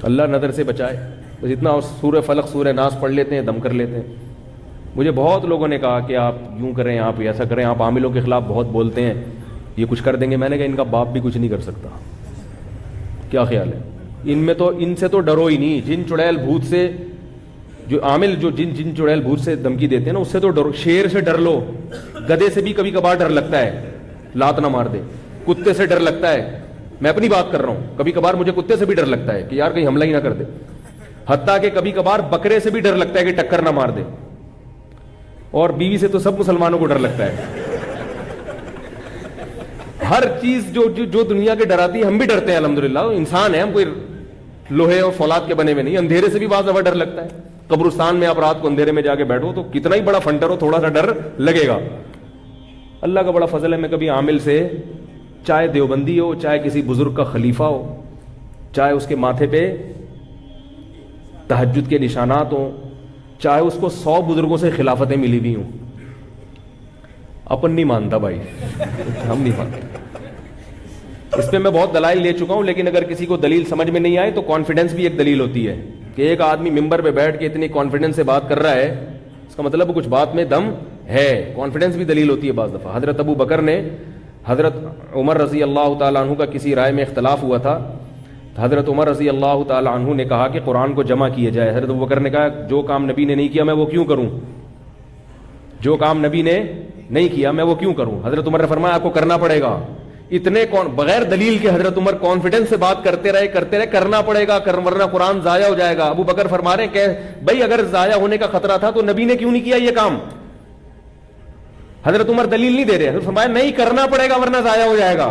اللہ نظر سے بچائے. بس اتنا سورہ فلق سورہ ناس پڑھ لیتے ہیں، دم کر لیتے ہیں. مجھے بہت لوگوں نے کہا کہ آپ یوں کریں، آپ ایسا کریں، آپ عاملوں کے خلاف بہت بولتے ہیں، یہ کچھ کر دیں گے. میں نے کہا ان کا باپ بھی کچھ نہیں کر سکتا. کیا خیال ہے؟ ان سے تو ڈرو ہی نہیں. جن چڑیل بھوت سے جو عامل جو جن چڑیل بھوت سے دھمکی دیتے ہیں نا، اس سے تو ڈرو. شیر سے ڈر لو، گدھے سے بھی کبھی کبھار ڈر لگتا ہے، لات نہ مار دے. کتے سے ڈر لگتا ہے، میں اپنی بات کر رہا ہوں، کبھی کبھار مجھے کتے سے بھی ڈر لگتا ہے کہ یار کہیں حملہ ہی نہ کر دے. حتیٰ کہ کبھی کبھار بکرے سے بھی ڈر لگتا ہے کہ ٹکر نہ مار دے. اور بیوی سے تو سب مسلمانوں کو ڈر لگتا ہے. ہر چیز جو دنیا کے ڈراتی ہے، ہم بھی ڈرتے ہیں الحمدللہ. انسان ہے، ہم کوئی لوہے اور فولاد کے بنے ہوئے نہیں. اندھیرے سے بھی بعض دفعہ ڈر لگتا ہے. قبرستان میں آپ رات کو اندھیرے میں جا کے بیٹھو تو کتنا ہی بڑا فنٹر ہو، تھوڑا سا ڈر لگے گا. اللہ کا بڑا فضل ہے، میں کبھی عامل سے، چاہے دیوبندی ہو، چاہے کسی بزرگ کا خلیفہ ہو، چاہے اس کے ماتھے پہ تہجد کے نشانات ہوں، چاہے اس کو 100 بزرگوں سے خلافتیں ملی ہوئی ہوں، اپن نہیں مانتا بھائی، ہم نہیں مانتے. اس پہ میں بہت دلائل لے چکا ہوں، لیکن اگر کسی کو دلیل سمجھ میں نہیں آئے تو کانفیڈنس بھی ایک دلیل ہوتی ہے کہ ایک آدمی ممبر پہ بیٹھ کے اتنی کانفیڈنس سے بات کر رہا ہے، اس کا مطلب کچھ بات میں دم ہے. کانفیڈنس بھی دلیل ہوتی ہے بعض دفعہ. حضرت ابو بکر نے حضرت عمر رضی اللہ تعالیٰ عنہ کا کسی رائے میں اختلاف ہوا تھا، حضرت عمر رضی اللہ تعالیٰ عنہ نے کہا کہ قرآن کو جمع کیا جائے. حضرت ابو بکر نے کہا جو کام نبی نے نہیں کیا میں وہ کیوں کروں، جو کام نبی نے نہیں کیا میں وہ کیوں کروں. حضرت عمر نے فرمایا آپ کو کرنا پڑے گا. اتنے بغیر دلیل کے حضرت عمر کانفیڈنس سے بات کرتے رہے کرنا پڑے گا ورنہ قرآن ضائع ہو جائے گا. ابو بکر فرما رہے ہیں کہ بھائی اگر ضائع ہونے کا خطرہ تھا تو نبی نے کیوں نہیں کیا یہ کام. حضرت عمر دلیل نہیں دے رہے، حضرت فرمایا نہیں کرنا پڑے گا ورنہ ضائع ہو جائے گا.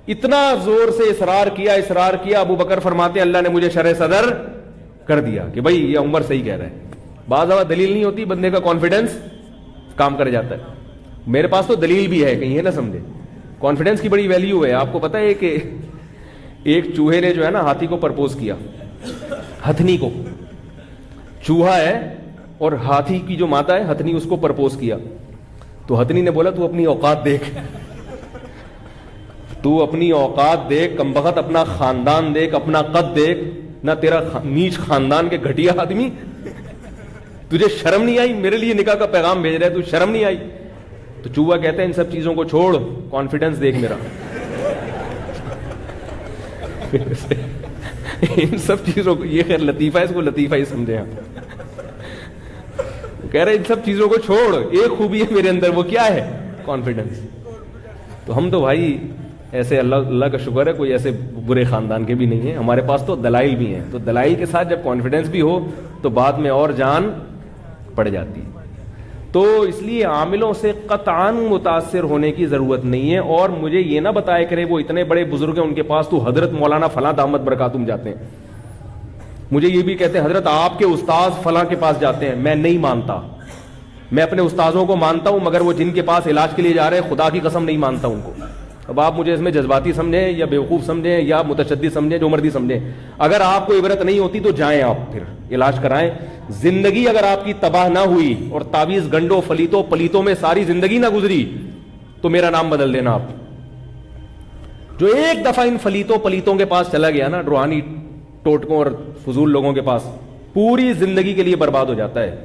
اتنا زور سے اصرار کیا. ابو بکر فرماتے ہیں اللہ نے مجھے شرح صدر کر دیا کہ بھائی یہ عمر صحیح کہہ رہے ہیں. بعض دفعہ دلیل نہیں ہوتی، بندے کا کانفیڈنس کام کر جاتا ہے. میرے پاس تو دلیل بھی ہے، کہیں ہے نہ سمجھے. کانفیڈنس کی بڑی ویلیو ہے. آپ کو پتا ہے کہ ایک چوہے نے جو ہے نا ہاتھی کو پرپوز کیا، ہتھنی کو. چوہا ہے اور ہاتھی کی جو ماتا ہے ہتھنی، اس کو پرپوز کیا. تو ہتھنی نے بولا تو اپنی اوقات دیکھ، تو اپنی اوقات دیکھ کمبخت، اپنا خاندان دیکھ، اپنا قد دیکھ، نہ تیرا نیچ خاندان کے گھٹیا آدمی، تجھے شرم نہیں آئی؟ میرے لیے نکاح کا پیغام بھیج رہا ہے، تو شرم نہیں آئی؟ تو چوہا کہتا ہے ان سب چیزوں کو چھوڑ، کانفیڈنس دیکھ میرا. ان سب چیزوں کو، یہ خیر لطیفہ ہے، اس کو لطیفہ ہی سمجھے آپ. کہہ رہے ان سب چیزوں کو چھوڑ، ایک خوبی ہے میرے اندر، وہ کیا ہے؟ کانفیڈنس. تو ہم تو بھائی ایسے اللہ کا شکر ہے کوئی ایسے برے خاندان کے بھی نہیں ہیں. ہمارے پاس تو دلائل بھی ہیں. تو دلائل کے ساتھ جب کانفیڈنس بھی ہو تو بعد میں اور جان پڑ جاتی ہے. تو اس لیے عاملوں سے قطعاً متاثر ہونے کی ضرورت نہیں ہے. اور مجھے یہ نہ بتایا کرے وہ اتنے بڑے بزرگ ہیں ان کے پاس تو حضرت مولانا فلاں دامت برکاتہم جاتے ہیں. مجھے یہ بھی کہتے ہیں حضرت آپ کے استاذ فلاں کے پاس جاتے ہیں. میں نہیں مانتا. میں اپنے استاذوں کو مانتا ہوں، مگر وہ جن کے پاس علاج کے لیے جا رہے ہیں خدا کی قسم نہیں مانتا ان کو. اب آپ مجھے اس میں جذباتی سمجھیں یا بیوقوف سمجھیں یا متشدد سمجھیں، جو مرضی سمجھیں. اگر آپ کو عبرت نہیں ہوتی تو جائیں آپ پھر علاج کرائیں. زندگی اگر آپ کی تباہ نہ ہوئی اور تعویذ گنڈوں فلیتوں پلیتوں میں ساری زندگی نہ گزری تو میرا نام بدل دینا آپ. جو ایک دفعہ ان فلیتوں پلیتوں کے پاس چلا گیا نا، روحانی ٹوٹکوں اور فضول لوگوں کے پاس، پوری زندگی کے لیے برباد ہو جاتا ہے.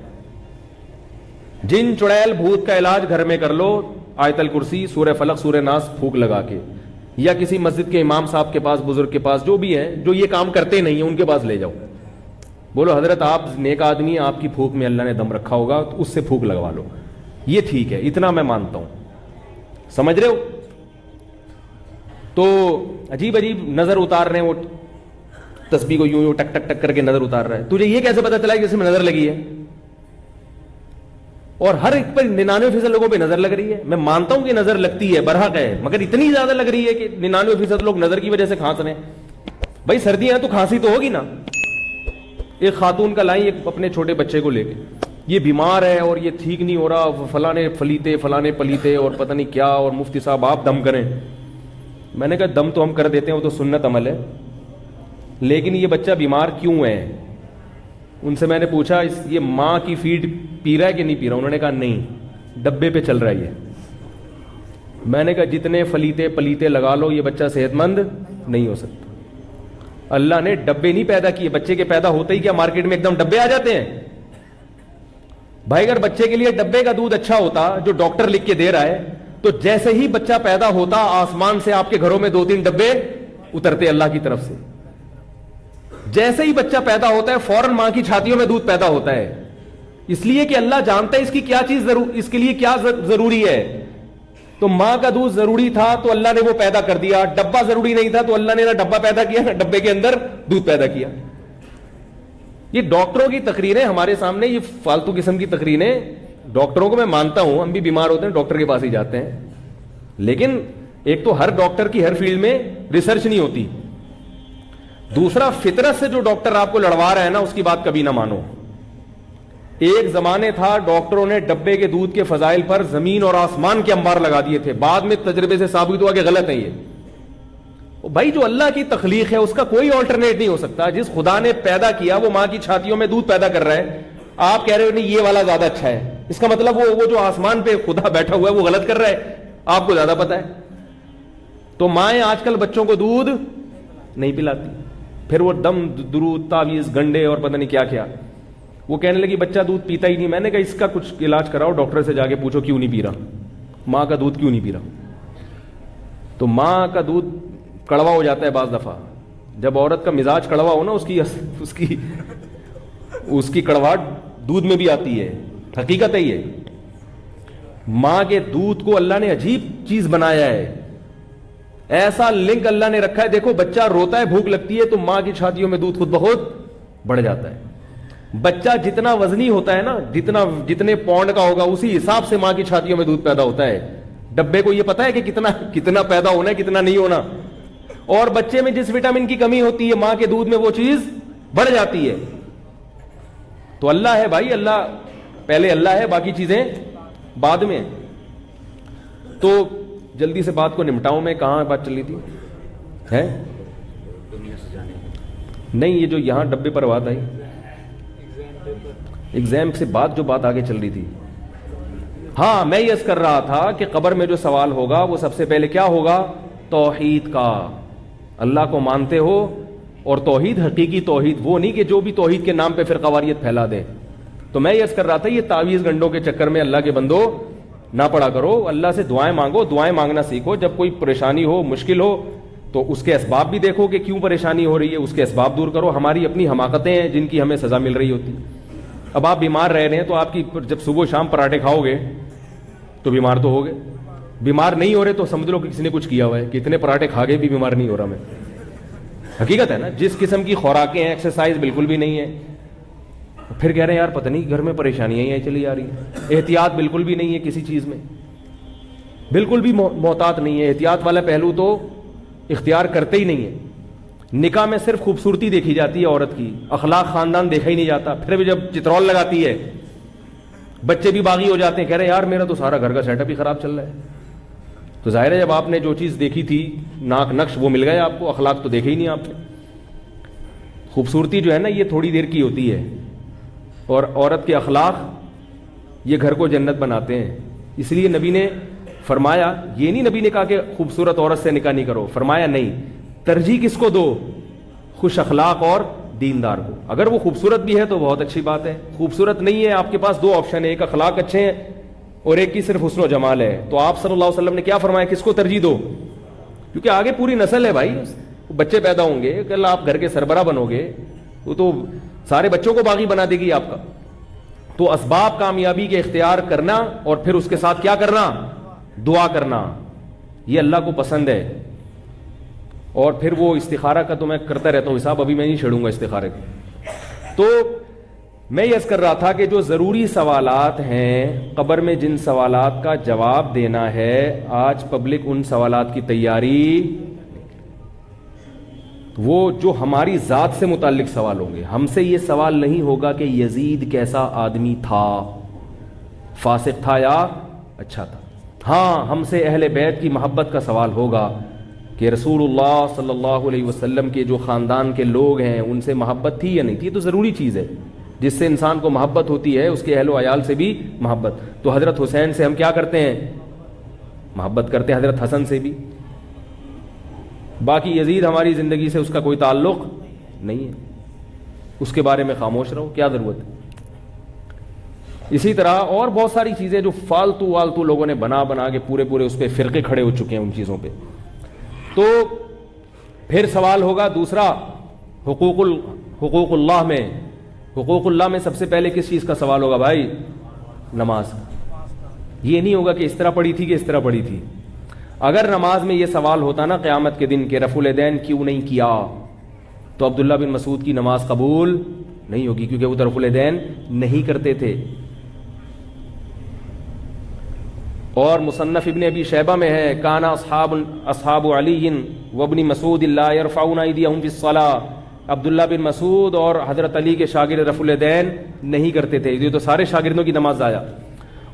جن چڑیل بھوت کا علاج گھر میں کر لو، آیت الکرسی، سورہ فلق، سورہ ناس پھونک لگا کے. یا کسی مسجد کے امام صاحب کے پاس, بزرگ کے پاس, جو بھی ہیں جو یہ کام کرتے نہیں ہیں ان کے پاس لے جاؤ, بولو حضرت آپ نیک آدمی ہیں, آپ کی پھونک میں اللہ نے دم رکھا ہوگا تو اس سے پھونک لگوا لو, یہ ٹھیک ہے, اتنا میں مانتا ہوں. سمجھ رہے ہو؟ تو عجیب عجیب نظر اتار رہے ہیں, وہ تسبیح کو یوں ٹک ٹک ٹک کر کے نظر اتار رہا ہے. تجھے یہ کیسے پتا چلا کہ اس میں نظر لگی ہے؟ اور ہر ایک پر 99% لوگوں پہ نظر لگ رہی ہے. میں مانتا ہوں کہ نظر لگتی ہے, برحق ہے, مگر اتنی زیادہ لگ رہی ہے کہ 99% لوگ نظر کی وجہ سے کھانس رہے ہیں. بھائی سردیاں تو کھانسی تو ہوگی نا. ایک خاتون کا لائی ایک اپنے چھوٹے بچے کو لے کے, یہ بیمار ہے اور یہ ٹھیک نہیں ہو رہا, فلانے فلیتے فلانے پلیتے اور پتہ نہیں کیا, اور مفتی صاحب آپ دم کریں. میں نے کہا دم تو ہم کر دیتے ہیں, وہ تو سنت عمل ہے, لیکن یہ بچہ بیمار کیوں ہے؟ ان سے میں نے پوچھا یہ ماں کی فیڈ پی رہا ہے کہ نہیں پی رہا؟ انہوں نے کہا نہیں, ڈبے پہ چل رہا ہے یہ. میں نے کہا جتنے فلیتے پلیتے لگا لو, یہ بچہ صحت مند نہیں ہو سکتا. اللہ نے ڈبے نہیں پیدا کیے, بچے کے پیدا ہوتے ہی کیا مارکیٹ میں ایک دم ڈبے آ جاتے ہیں؟ بھائی اگر بچے کے لیے ڈبے کا دودھ اچھا ہوتا جو ڈاکٹر لکھ کے دے رہا ہے, تو جیسے ہی بچہ پیدا ہوتا آسمان سے آپ کے گھروں میں 2-3 ڈبے اترتے اللہ کی طرف سے. جیسے ہی بچہ پیدا ہوتا ہے فوراً ماں کی چھاتیوں میں دودھ پیدا ہوتا ہے, اس لیے کہ اللہ جانتا ہے اس کی کیا چیز اس کے لیے کیا ضروری ہے. تو ماں کا دودھ ضروری تھا تو اللہ نے وہ پیدا کر دیا, ڈبہ ضروری نہیں تھا تو اللہ نے نہ ڈبہ پیدا کیا نہ ڈبے کے اندر دودھ پیدا کیا. یہ ڈاکٹروں کی تقریریں ہمارے سامنے, یہ فالتو قسم کی تقریریں. ڈاکٹروں کو میں مانتا ہوں, ہم بھی بیمار ہوتے ہیں ڈاکٹر کے پاس ہی جاتے ہیں, لیکن ایک تو ہر ڈاکٹر کی ہر فیلڈ میں ریسرچ نہیں ہوتی, دوسرا فطرت سے جو ڈاکٹر آپ کو لڑوا رہا ہے نا اس کی بات کبھی نہ مانو. ایک زمانے تھا ڈاکٹروں نے ڈبے کے دودھ کے فضائل پر زمین اور آسمان کے انبار لگا دیے تھے, بعد میں تجربے سے ثابت ہوا کہ غلط ہے یہ. بھائی جو اللہ کی تخلیق ہے اس کا کوئی آلٹرنیٹ نہیں ہو سکتا. جس خدا نے پیدا کیا وہ ماں کی چھاتیوں میں دودھ پیدا کر رہا ہے, آپ کہہ رہے ہو نہیں یہ والا زیادہ اچھا ہے, اس کا مطلب وہ جو آسمان پہ خدا بیٹھا ہوا ہے وہ غلط کر رہا ہے, آپ کو زیادہ پتا ہے. تو مائیں آج کل بچوں کو دودھ نہیں پلاتی, پھر وہ دم درود تعویذ گنڈے اور پتہ نہیں کیا کیا. وہ کہنے لگی بچہ دودھ پیتا ہی نہیں. میں نے کہا اس کا کچھ علاج کراؤ, ڈاکٹر سے جا کے پوچھو کیوں نہیں پی رہا, ماں کا دودھ کیوں نہیں پی رہا. تو ماں کا دودھ کڑوا ہو جاتا ہے بعض دفعہ. جب عورت کا مزاج کڑوا ہو نا اس کی کڑواہٹ دودھ میں بھی آتی ہے, حقیقت ہے یہ. ماں کے دودھ کو اللہ نے عجیب چیز بنایا ہے, ایسا لنک اللہ نے رکھا ہے. دیکھو بچہ روتا ہے, بھوک لگتی ہے تو ماں کی چھاتیوں میں دودھ خود بخود بڑھ جاتا ہے. بچہ جتنا وزنی ہوتا ہے نا, جتنے پاؤنڈ کا ہوگا اسی حساب سے ماں کی چھاتیوں میں دودھ پیدا ہوتا ہے. ڈبے کو یہ پتا ہے کہ کتنا پیدا ہونا ہے کتنا نہیں ہونا. اور بچے میں جس وٹامن کی کمی ہوتی ہے ماں کے دودھ میں وہ چیز بڑھ جاتی ہے. تو اللہ ہے بھائی, اللہ پہلے اللہ ہے, باقی چیزیں بعد میں. تو جلدی سے بات کو نمٹاؤں میں, کہاں بات چل رہی تھی ہے نہیں, یہ جو یہاں ڈبے پر بات آئی ایگزام سے بعد جو بات آگے چل رہی تھی. ہاں میں یس کر رہا تھا کہ قبر میں جو سوال ہوگا وہ سب سے پہلے کیا ہوگا, توحید کا. اللہ کو مانتے ہو, اور توحید حقیقی توحید, وہ نہیں کہ جو بھی توحید کے نام پہ فرقہ واریت پھیلا دیں. تو میں یس کر رہا تھا یہ تعویذ گنڈوں کے چکر میں اللہ کے بندو نہ پڑا کرو, اللہ سے دعائیں مانگو, دعائیں مانگنا سیکھو. جب کوئی پریشانی ہو مشکل ہو تو اس کے اسباب بھی دیکھو کہ کیوں پریشانی ہو رہی ہے, اس کے اسباب دور کرو. ہماری اپنی حماقتیں ہیں جن کی ہمیں سزا مل رہی ہوتی. اب آپ بیمار رہ رہے ہیں تو آپ کی جب صبح شام پراٹھے کھاؤ گے تو بیمار تو ہوگے. بیمار نہیں ہو رہے تو سمجھ لو کہ کسی نے کچھ کیا ہوا ہے, کہ اتنے پراٹھے کھا کے بھی بیمار نہیں ہو رہا میں. حقیقت ہے نا, جس قسم کی خوراکیں ہیں, ایکسرسائز بالکل بھی نہیں ہے, پھر کہہ رہے ہیں یار پتہ نہیں گھر میں پریشانیاں ہی چلی جا رہی ہیں. احتیاط بالکل بھی نہیں ہے کسی چیز میں, بالکل بھی محتاط نہیں ہے. احتیاط والا پہلو تو اختیار کرتے ہی نہیں ہے. نکاح میں صرف خوبصورتی دیکھی جاتی ہے عورت کی, اخلاق خاندان دیکھا ہی نہیں جاتا. پھر بھی جب چترول لگاتی ہے بچے بھی باغی ہو جاتے ہیں, کہہ رہے ہیں یار میرا تو سارا گھر کا سیٹ اپ ہی خراب چل رہا ہے. تو ظاہر ہے جب آپ نے جو چیز دیکھی تھی ناک نقش وہ مل گئے آپ کو, اخلاق تو دیکھے ہی نہیں آپ نے. خوبصورتی جو ہے نا یہ تھوڑی دیر کی ہوتی ہے, اور عورت کے اخلاق یہ گھر کو جنت بناتے ہیں. اس لیے نبی نے فرمایا, یہ نہیں نبی نے کہا کہ خوبصورت عورت سے نکاح نہیں کرو, فرمایا نہیں, ترجیح کس کو دو, خوش اخلاق اور دیندار کو. اگر وہ خوبصورت بھی ہے تو بہت اچھی بات ہے, خوبصورت نہیں ہے آپ کے پاس دو آپشن ہے, ایک اخلاق اچھے ہیں اور ایک کی صرف حسن و جمال ہے. تو آپ صلی اللہ علیہ وسلم نے کیا فرمایا, کس کو ترجیح دو, کیونکہ آگے پوری نسل ہے بھائی, بچے پیدا ہوں گے, کل آپ گھر کے سربراہ بنو گے, وہ تو سارے بچوں کو باغی بنا دے گی آپ کا. تو اسباب کامیابی کے اختیار کرنا اور پھر اس کے ساتھ کیا کرنا, دعا کرنا, یہ اللہ کو پسند ہے. اور پھر وہ استخارہ کا تو میں کرتا رہتا ہوں حساب, ابھی میں نہیں چھیڑوں گا استخارے کو. تو میں یہ عرض کر رہا تھا کہ جو ضروری سوالات ہیں قبر میں, جن سوالات کا جواب دینا ہے, آج پبلک ان سوالات کی تیاری, وہ جو ہماری ذات سے متعلق سوال ہوں گے, ہم سے یہ سوال نہیں ہوگا کہ یزید کیسا آدمی تھا, فاسق تھا یا اچھا تھا. ہاں, ہم سے اہل بیت کی محبت کا سوال ہوگا کہ رسول اللہ صلی اللہ علیہ وسلم کے جو خاندان کے لوگ ہیں ان سے محبت تھی یا نہیں تھی. یہ تو ضروری چیز ہے, جس سے انسان کو محبت ہوتی ہے اس کے اہل و عیال سے بھی محبت. تو حضرت حسین سے ہم کیا کرتے ہیں, محبت کرتے ہیں, حضرت حسن سے بھی. باقی یزید ہماری زندگی سے اس کا کوئی تعلق نہیں ہے, اس کے بارے میں خاموش رہو, کیا ضرورت ہے. اسی طرح اور بہت ساری چیزیں جو فالتو والتو لوگوں نے بنا کے پورے اس پہ فرقے کھڑے ہو چکے ہیں ان چیزوں پہ. تو پھر سوال ہوگا دوسرا, حقوق اللہ میں. حقوق اللہ میں سب سے پہلے کس چیز کا سوال ہوگا بھائی, نماز. یہ نہیں ہوگا کہ اس طرح پڑھی تھی کہ اس طرح پڑھی تھی. اگر نماز میں یہ سوال ہوتا نا قیامت کے دن کہ رفع الیدین کیوں نہیں کیا, تو عبداللہ بن مسعود کی نماز قبول نہیں ہوگی, کیونکہ وہ رفع الیدین نہیں کرتے تھے. اور مصنف ابن ابی شیبہ میں ہے, کانا اصحاب علی وابن مسعود لا يرفعون ایدیہم فی الصلاۃ, عبداللہ بن مسعود اور حضرت علی کے شاگرد رفع الیدین نہیں کرتے تھے. یہ تو سارے شاگردوں کی نماز ضائع.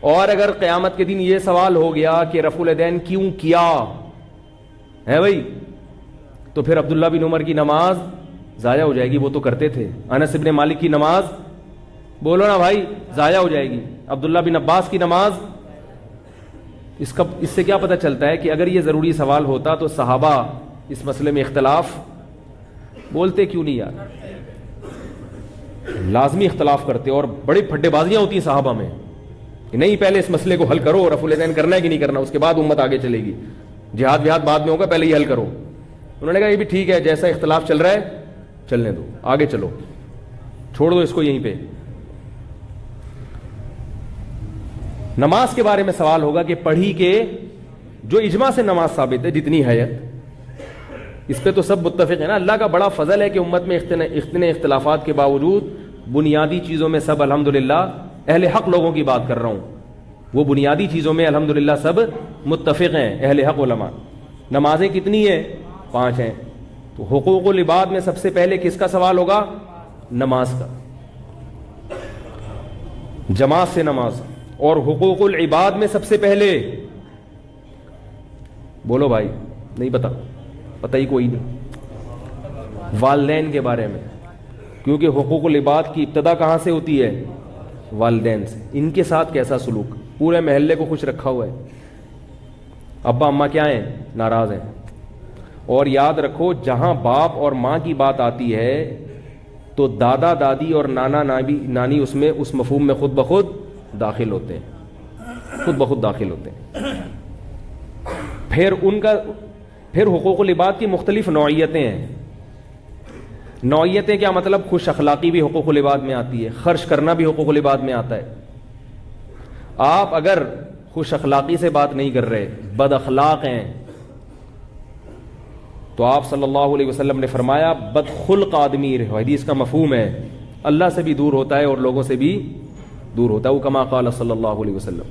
اور اگر قیامت کے دن یہ سوال ہو گیا کہ رفع الیدین کیوں کیا ہے بھائی, تو پھر عبداللہ بن عمر کی نماز ضائع ہو جائے گی, وہ تو کرتے تھے. انس بن مالک کی نماز بولو نا بھائی ضائع ہو جائے گی. عبداللہ بن عباس کی نماز. اس سے کیا پتہ چلتا ہے کہ اگر یہ ضروری سوال ہوتا تو صحابہ اس مسئلے میں اختلاف بولتے کیوں نہیں یار, لازمی اختلاف کرتے. اور بڑی پھڈے بازیاں ہوتی ہیں صحابہ میں کہ نہیں پہلے اس مسئلے کو حل کرو, رفع الیدین کرنا ہے کہ نہیں کرنا, اس کے بعد امت آگے چلے گی. جہاد وہاد بعد میں ہوگا, پہلے یہ حل کرو. انہوں نے کہا یہ بھی ٹھیک ہے, جیسا اختلاف چل رہا ہے چلنے دو, آگے چلو, چھوڑ دو اس کو یہیں پہ. نماز کے بارے میں سوال ہوگا کہ پڑھی کے, جو اجماع سے نماز ثابت ہے جتنی حیت, اس پہ تو سب متفق ہیں نا. اللہ کا بڑا فضل ہے کہ امت میں اتنے اختلافات کے باوجود بنیادی چیزوں میں سب الحمدللہ, اہل حق لوگوں کی بات کر رہا ہوں, وہ بنیادی چیزوں میں الحمدللہ سب متفق ہیں اہل حق علماء. نمازیں کتنی ہیں, 5 ہیں. تو حقوق العباد میں سب سے پہلے کس کا سوال ہوگا, نماز کا, جماعت سے نماز. اور حقوق العباد میں سب سے پہلے, بولو بھائی نہیں پتہ ہی کوئی نہیں, والدین کے بارے میں. کیونکہ حقوق العباد کی ابتدا کہاں سے ہوتی ہے, والدین سے. ان کے ساتھ کیسا سلوک, پورے محلے کو خوش رکھا ہوا ہے, ابا اماں کیا ہیں, ناراض ہیں. اور یاد رکھو جہاں باپ اور ماں کی بات آتی ہے تو دادا دادی اور نانا نانی اس مفہوم میں خود بخود داخل ہوتے ہیں. پھر حقوق العباد کی مختلف نوعیتیں ہیں. نوعیتیں کیا مطلب, خوش اخلاقی بھی حقوق العباد میں آتی ہے, خرچ کرنا بھی حقوق العباد میں آتا ہے. آپ اگر خوش اخلاقی سے بات نہیں کر رہے, بد اخلاق ہیں, تو آپ صلی اللہ علیہ وسلم نے فرمایا بد خلق آدمی, حدیث کا مفہوم ہے, اللہ سے بھی دور ہوتا ہے اور لوگوں سے بھی دور ہوتا ہے. وہ کما قال صلی اللہ علیہ وسلم.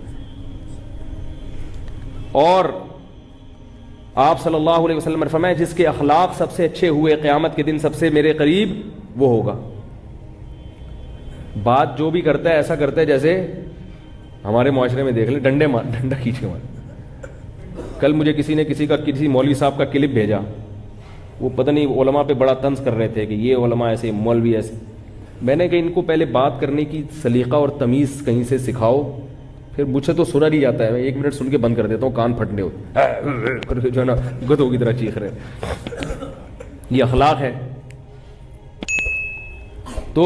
اور آپ صلی اللہ علیہ وسلم نے فرمایا جس کے اخلاق سب سے اچھے ہوئے قیامت کے دن سب سے میرے قریب وہ ہوگا. بات جو بھی کرتا ہے ایسا کرتا ہے جیسے ہمارے معاشرے میں دیکھ لیں, ڈنڈا کھینچ کے مار. کل مجھے کسی مولوی صاحب کا کلپ بھیجا, وہ پتہ نہیں علماء پہ بڑا طنز کر رہے تھے کہ یہ علماء ایسے, مولوی ایسے. میں نے کہا ان کو پہلے بات کرنے کی سلیقہ اور تمیز کہیں سے سکھاؤ, پھر مجھ سے تو سنا نہیں جاتا ہے, میں 1 منٹ سن کے بند کر دیتا ہوں, کان پھٹنے ہوتے جو ہے نا گدھوں کی طرح چیخ رہے. یہ اخلاق ہے. تو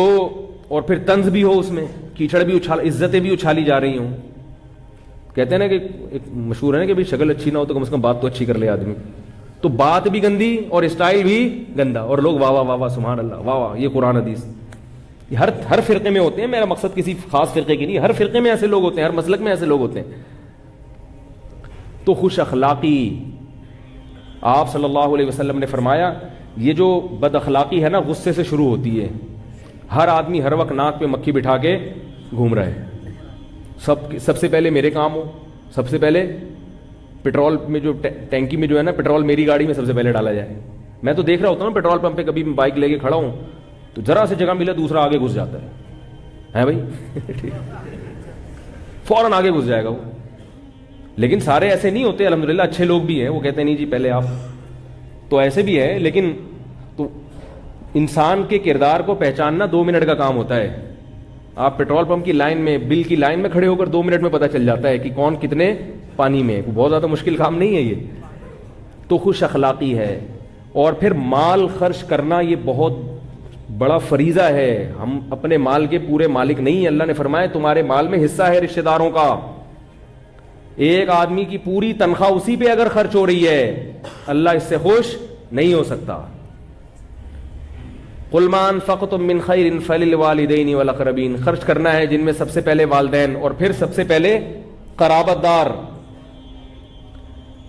اور پھر طنز بھی ہو اس میں, کیچڑ بھی عزتیں بھی اچھالی جا رہی ہوں. کہتے ہیں نا کہ ایک مشہور ہے نا کہ بھائی شکل اچھی نہ ہو تو کم سے کم بات تو اچھی کر لے آدمی. تو بات بھی گندی اور اسٹائل بھی گندا, اور لوگ واہ واہ واہ واہ سبحان اللہ واہ واہ یہ قرآن حدیث. یہ ہر فرقے میں ہوتے ہیں, میرا مقصد کسی خاص فرقے کی نہیں, ہر فرقے میں ایسے لوگ ہوتے ہیں, ہر مسلک میں ایسے لوگ ہوتے ہیں. تو خوش اخلاقی, آپ صلی اللہ علیہ وسلم نے فرمایا یہ جو بد اخلاقی ہے نا غصے سے شروع ہوتی ہے. ہر آدمی ہر وقت ناک پہ مکھی بٹھا کے گھوم رہا ہے. سب سے پہلے میرے کام ہو, سب سے پہلے پیٹرول میں جو ٹینکی میں جو ہے نا پیٹرول میری گاڑی میں سب سے پہلے ڈالا جائے. میں تو دیکھ رہا ہوتا ہوں پیٹرول پمپ پہ, کبھی میں بائک لے کے کھڑا ہوں تو ذرا سے جگہ ملے دوسرا آگے گھس جاتا ہے بھائی فوراً آگے گھس جائے گا وہ. لیکن سارے ایسے نہیں ہوتے الحمدللہ, اچھے لوگ بھی ہیں, وہ کہتے ہیں نہیں جی پہلے آپ, تو ایسے بھی ہے. لیکن تو انسان کے کردار کو پہچاننا 2 منٹ کا کام ہوتا ہے. آپ پیٹرول پمپ کی لائن میں, بل کی لائن میں کھڑے ہو کر 2 منٹ میں پتہ چل جاتا ہے کہ کون کتنے پانی میں ہے. بہت زیادہ مشکل کام نہیں ہے یہ. تو خوش اخلاقی ہے. اور پھر مال خرچ کرنا یہ بہت بڑا فریضہ ہے. ہم اپنے مال کے پورے مالک نہیں. اللہ نے فرمایا تمہارے مال میں حصہ ہے رشتہ داروں کا. ایک آدمی کی پوری تنخواہ اسی پہ اگر خرچ ہو رہی ہے, اللہ اس سے خوش نہیں ہو سکتا. قل ما انفقتم من خیر فللوالدین والاقربین, خرچ کرنا ہے جن میں سب سے پہلے والدین اور پھر سب سے پہلے قرابت دار.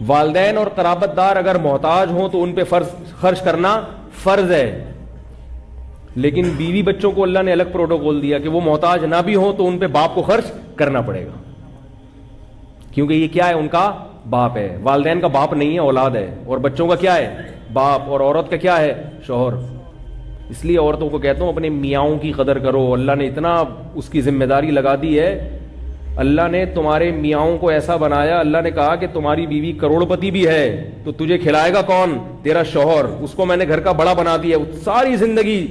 والدین اور قرابت دار اگر محتاج ہوں تو ان پہ خرچ کرنا فرض ہے. لیکن بیوی بچوں کو اللہ نے الگ پروٹوکول دیا کہ وہ محتاج نہ بھی ہوں تو ان پہ باپ کو خرچ کرنا پڑے گا, کیونکہ یہ کیا ہے, ان کا باپ ہے. والدین کا باپ نہیں ہے, اولاد ہے. اور بچوں کا کیا ہے, باپ. اور عورت کا کیا ہے, شوہر. اس لیے عورتوں کو کہتا ہوں اپنے میاؤں کی قدر کرو. اللہ نے اتنا اس کی ذمہ داری لگا دی ہے. اللہ نے تمہارے میاؤں کو ایسا بنایا, اللہ نے کہا کہ تمہاری بیوی کروڑ پتی بھی ہے تو تجھے کھلائے گا کون, تیرا شوہر. اس کو میں نے گھر کا بڑا بنا دیا, ساری زندگی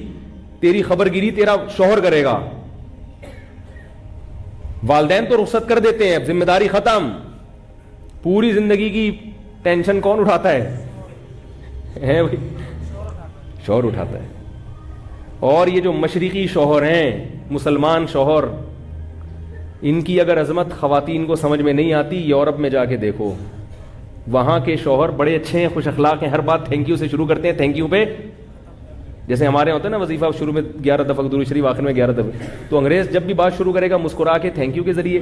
تیری خبرگیری تیرا شوہر کرے گا. والدین تو رخصت کر دیتے ہیں, اب ذمہ داری ختم. پوری زندگی کی ٹینشن کون اٹھاتا ہے بھائی, شوہر اٹھاتا ہے. اور یہ جو مشرقی شوہر ہیں, مسلمان شوہر, ان کی اگر عظمت خواتین کو سمجھ میں نہیں آتی, یورپ میں جا کے دیکھو, وہاں کے شوہر بڑے اچھے ہیں, خوش اخلاق ہیں, ہر بات تھینک یو سے شروع کرتے ہیں. تھینک یو پہ جیسے ہمارے ہوتا ہے نا وظیفہ شروع میں 11 دفعہ درود شریف, آخر میں 11 دفعہ, تو انگریز جب بھی بات شروع کرے گا مسکرا کے تھینک یو کے ذریعے,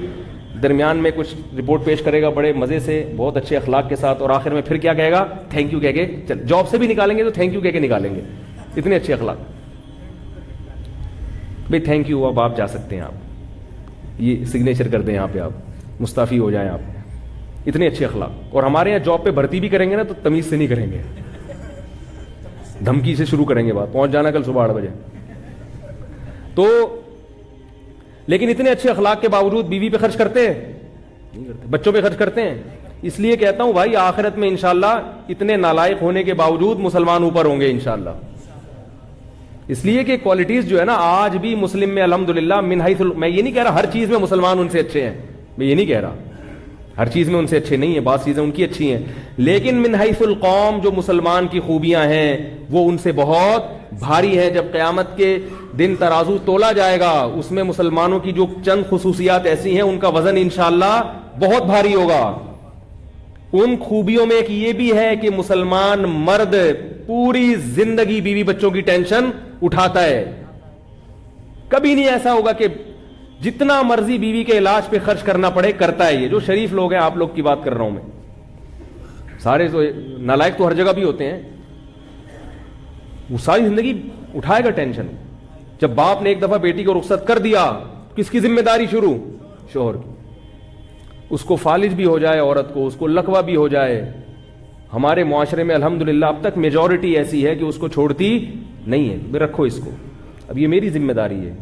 درمیان میں کچھ رپورٹ پیش کرے گا بڑے مزے سے, بہت اچھے اخلاق کے ساتھ, اور آخر میں پھر کیا کہے گا, تھینک یو کہہ کے. جاب سے بھی نکالیں گے تو تھینک یو کہہ کے نکالیں گے, اتنے اچھے اخلاق. بھائی تھینک یو, اب آپ جا سکتے ہیں, آپ یہ سگنیچر کر دیں, یہاں پہ آپ مستعفی ہو جائیں آپ. اتنے اچھے اخلاق. اور ہمارے یہاں جاب پہ بھرتی بھی کریں گے نا تو تمیز سے نہیں کریں گے, دھمکی سے شروع کریں گے بات, پہنچ جانا کل صبح 8 بجے. تو لیکن اتنے اچھے اخلاق کے باوجود بیوی پہ خرچ کرتے ہیں نہیں کرتے, بچوں پہ خرچ کرتے ہیں. اس لیے کہتا ہوں بھائی آخرت میں انشاءاللہ اتنے نالائق ہونے کے باوجود مسلمان اوپر ہوں گے انشاءاللہ. اس لیے کہ کوالٹیز جو ہے نا آج بھی مسلم میں الحمدللہ من حیث, میں یہ نہیں کہہ رہا ہر چیز میں مسلمان ان سے اچھے ہیں, میں یہ نہیں کہہ رہا ہر چیز میں ان سے اچھے نہیں ہیں, بعض چیزیں ان کی اچھی ہیں, لیکن من حیث القوم جو مسلمان کی خوبیاں ہیں وہ ان سے بہت بھاری ہیں. جب قیامت کے دن ترازو تولا جائے گا اس میں مسلمانوں کی جو چند خصوصیات ایسی ہیں ان کا وزن انشاءاللہ بہت بھاری ہوگا. ان خوبیوں میں ایک یہ بھی ہے کہ مسلمان مرد پوری زندگی بیوی بچوں کی ٹینشن اٹھاتا ہے. کبھی نہیں ایسا ہوگا کہ جتنا مرضی بیوی کے علاج پہ خرچ کرنا پڑے کرتا ہے. یہ جو شریف لوگ ہیں, آپ لوگ کی بات کر رہا ہوں میں, سارے تو نالائق تو ہر جگہ بھی ہوتے ہیں, وہ ساری زندگی اٹھائے گا ٹینشن. جب باپ نے ایک دفعہ بیٹی کو رخصت کر دیا, کس کی ذمہ داری شروع, شوہر کی. اس کو فالج بھی ہو جائے عورت کو, اس کو لقوہ بھی ہو جائے. ہمارے معاشرے میں الحمدللہ اب تک میجورٹی ایسی ہے کہ اس کو چھوڑتی نہیں ہے, میں رکھو اس کو, اب یہ میری ذمہ داری ہے,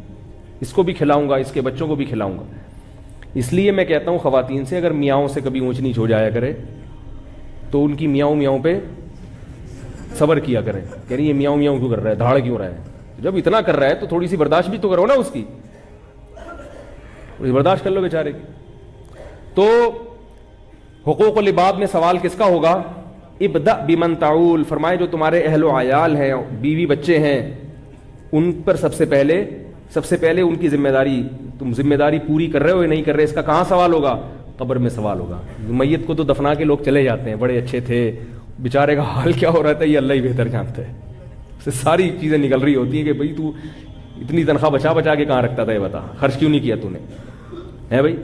اس کو بھی کھلاؤں گا, اس کے بچوں کو بھی کھلاؤں گا. اس لیے میں کہتا ہوں خواتین سے اگر میاؤں سے کبھی اونچ نیچ ہو جایا کرے تو ان کی میاؤں پہ صبر کیا کریں. کہہ رہی یہ میاؤں کیوں کر رہا ہے, دھاڑ کیوں رہا ہے. جب اتنا کر رہا ہے تو تھوڑی سی برداشت بھی تو کرو نا, اس کی برداشت کر لو بیچارے کی. تو حقوق العباد میں سوال کس کا ہوگا, ابدأ بمن تعول, فرمائے جو تمہارے اہل و عیال ہیں, بیوی بچے ہیں, ان پر سب سے پہلے ان کی ذمہ داری, تم ذمہ داری پوری کر رہے ہو یا نہیں کر رہے, اس کا کہاں سوال ہوگا, قبر میں سوال ہوگا. میت کو تو دفنا کے لوگ چلے جاتے ہیں, بڑے اچھے تھے, بیچارے کا حال کیا ہو رہا تھا یہ اللہ ہی بہتر جانتا ہے. اس سے ساری چیزیں نکل رہی ہوتی ہیں کہ بھائی تو اتنی تنخواہ بچا بچا کے کہاں رکھتا تھا یہ بتا, خرچ کیوں نہیں کیا تو نے, ہے بھائی.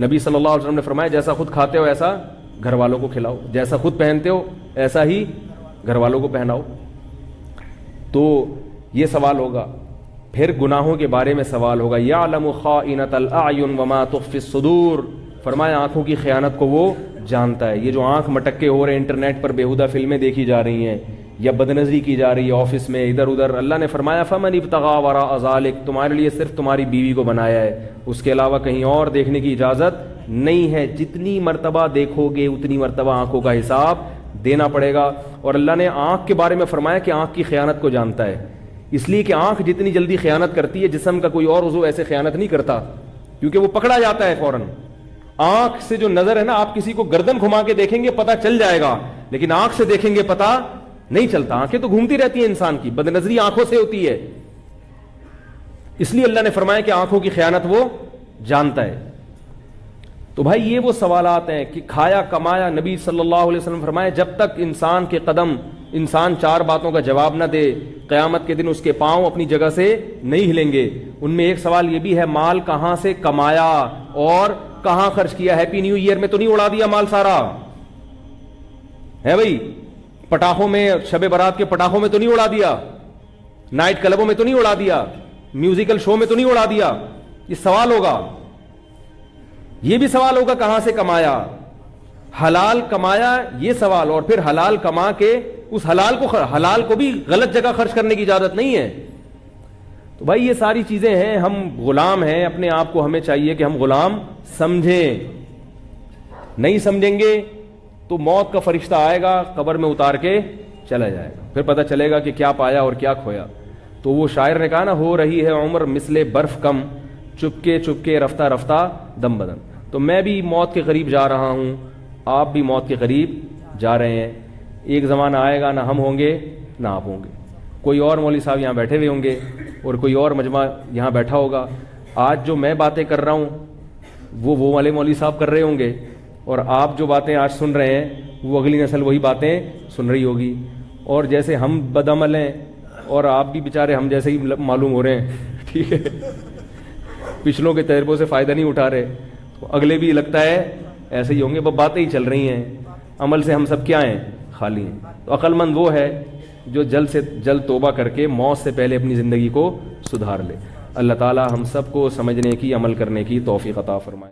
نبی صلی اللہ علیہ وسلم نے فرمایا جیسا خود کھاتے ہو ایسا گھر والوں کو کھلاؤ, جیسا خود پہنتے ہو ایسا ہی گھر والوں کو پہناؤ. تو یہ سوال ہوگا. پھر گناہوں کے بارے میں سوال ہوگا, یعلم خائنۃ الاعین وما تخفی الصدور, فرمایا آنکھوں کی خیانت کو وہ جانتا ہے. یہ جو آنکھ مٹکے ہو رہے ہیں, انٹرنیٹ پر بیہودہ فلمیں دیکھی جا رہی ہیں یا بدنظری کی جا رہی ہے آفس میں ادھر ادھر, اللہ نے فرمایا فمن ابتغى وراء ذلك, تمہارے لیے صرف تمہاری بیوی کو بنایا ہے, اس کے علاوہ کہیں اور دیکھنے کی اجازت نہیں ہے. جتنی مرتبہ دیکھو گے اتنی مرتبہ آنکھوں کا حساب دینا پڑے گا. اور اللہ نے آنکھ کے بارے میں فرمایا کہ آنکھ کی خیانت کو جانتا ہے, اس لیے کہ آنکھ جتنی جلدی خیانت کرتی ہے جسم کا کوئی اور عضو ایسے خیانت نہیں کرتا, کیونکہ وہ پکڑا جاتا ہے فوراً. آنکھ سے جو نظر ہے نا, آپ کسی کو گردن گھما کے دیکھیں گے پتہ چل جائے گا, لیکن آنکھ سے دیکھیں گے پتہ نہیں چلتا. آنکھیں تو گھومتی رہتی ہیں انسان کی, بد نظری آنکھوں سے ہوتی ہے. اس لیے اللہ نے فرمایا کہ آنکھوں کی خیانت وہ جانتا ہے. تو بھائی یہ وہ سوالات ہیں کہ کھایا کمایا, نبی صلی اللہ علیہ وسلم فرمایا جب تک انسان کے قدم, انسان 4 باتوں کا جواب نہ دے, قیامت کے دن اس کے پاؤں اپنی جگہ سے نہیں ہلیں گے. ان میں ایک سوال یہ بھی ہے, مال کہاں سے کمایا اور کہاں خرچ کیا. ہیپی نیو ایئر میں تو نہیں اڑا دیا مال سارا, ہے بھائی. پٹاخوں میں, شب برات کے پٹاخوں میں تو نہیں اڑا دیا, نائٹ کلبوں میں تو نہیں اڑا دیا, میوزیکل شو میں تو نہیں اڑا دیا. یہ سوال ہوگا. یہ بھی سوال ہوگا کہاں سے کمایا, حلال کمایا, یہ سوال. اور پھر حلال کما کے اس حلال کو بھی غلط جگہ خرچ کرنے کی اجازت نہیں ہے. تو بھائی یہ ساری چیزیں ہیں. ہم غلام ہیں اپنے آپ کو, ہمیں چاہیے کہ ہم غلام سمجھیں. نہیں سمجھیں گے تو موت کا فرشتہ آئے گا, قبر میں اتار کے چلا جائے گا, پھر پتہ چلے گا کہ کیا پایا اور کیا کھویا. تو وہ شاعر نے کہا نا, ہو رہی ہے عمر مثل برف کم, چپکے چپکے رفتہ رفتہ دم بدم. تو میں بھی موت کے قریب جا رہا ہوں, آپ بھی موت کے قریب جا رہے ہیں. ایک زمانہ آئے گا نہ ہم ہوں گے نہ آپ ہوں گے. کوئی اور مولوی صاحب یہاں بیٹھے ہوئے ہوں گے اور کوئی اور مجمع یہاں بیٹھا ہوگا. آج جو میں باتیں کر رہا ہوں وہ والے مولوی صاحب کر رہے ہوں گے, اور آپ جو باتیں آج سن رہے ہیں وہ اگلی نسل وہی باتیں سن رہی ہوگی. اور جیسے ہم بدعمل ہیں اور آپ بھی بیچارے ہم جیسے ہی معلوم ہو رہے ہیں, ٹھیک ہے, پچھلوں کے تجربوں سے فائدہ نہیں اٹھا رہے, تو اگلے بھی لگتا ہے ایسے ہی ہوں گے. باتیں ہی چل رہی ہیں, عمل سے ہم سب کیا ہیں, خالی ہیں. تو عقل مند وہ ہے جو جلد سے جلد توبہ کر کے موت سے پہلے اپنی زندگی کو سدھار لے. اللہ تعالی ہم سب کو سمجھنے کی, عمل کرنے کی توفیق عطا فرمائے.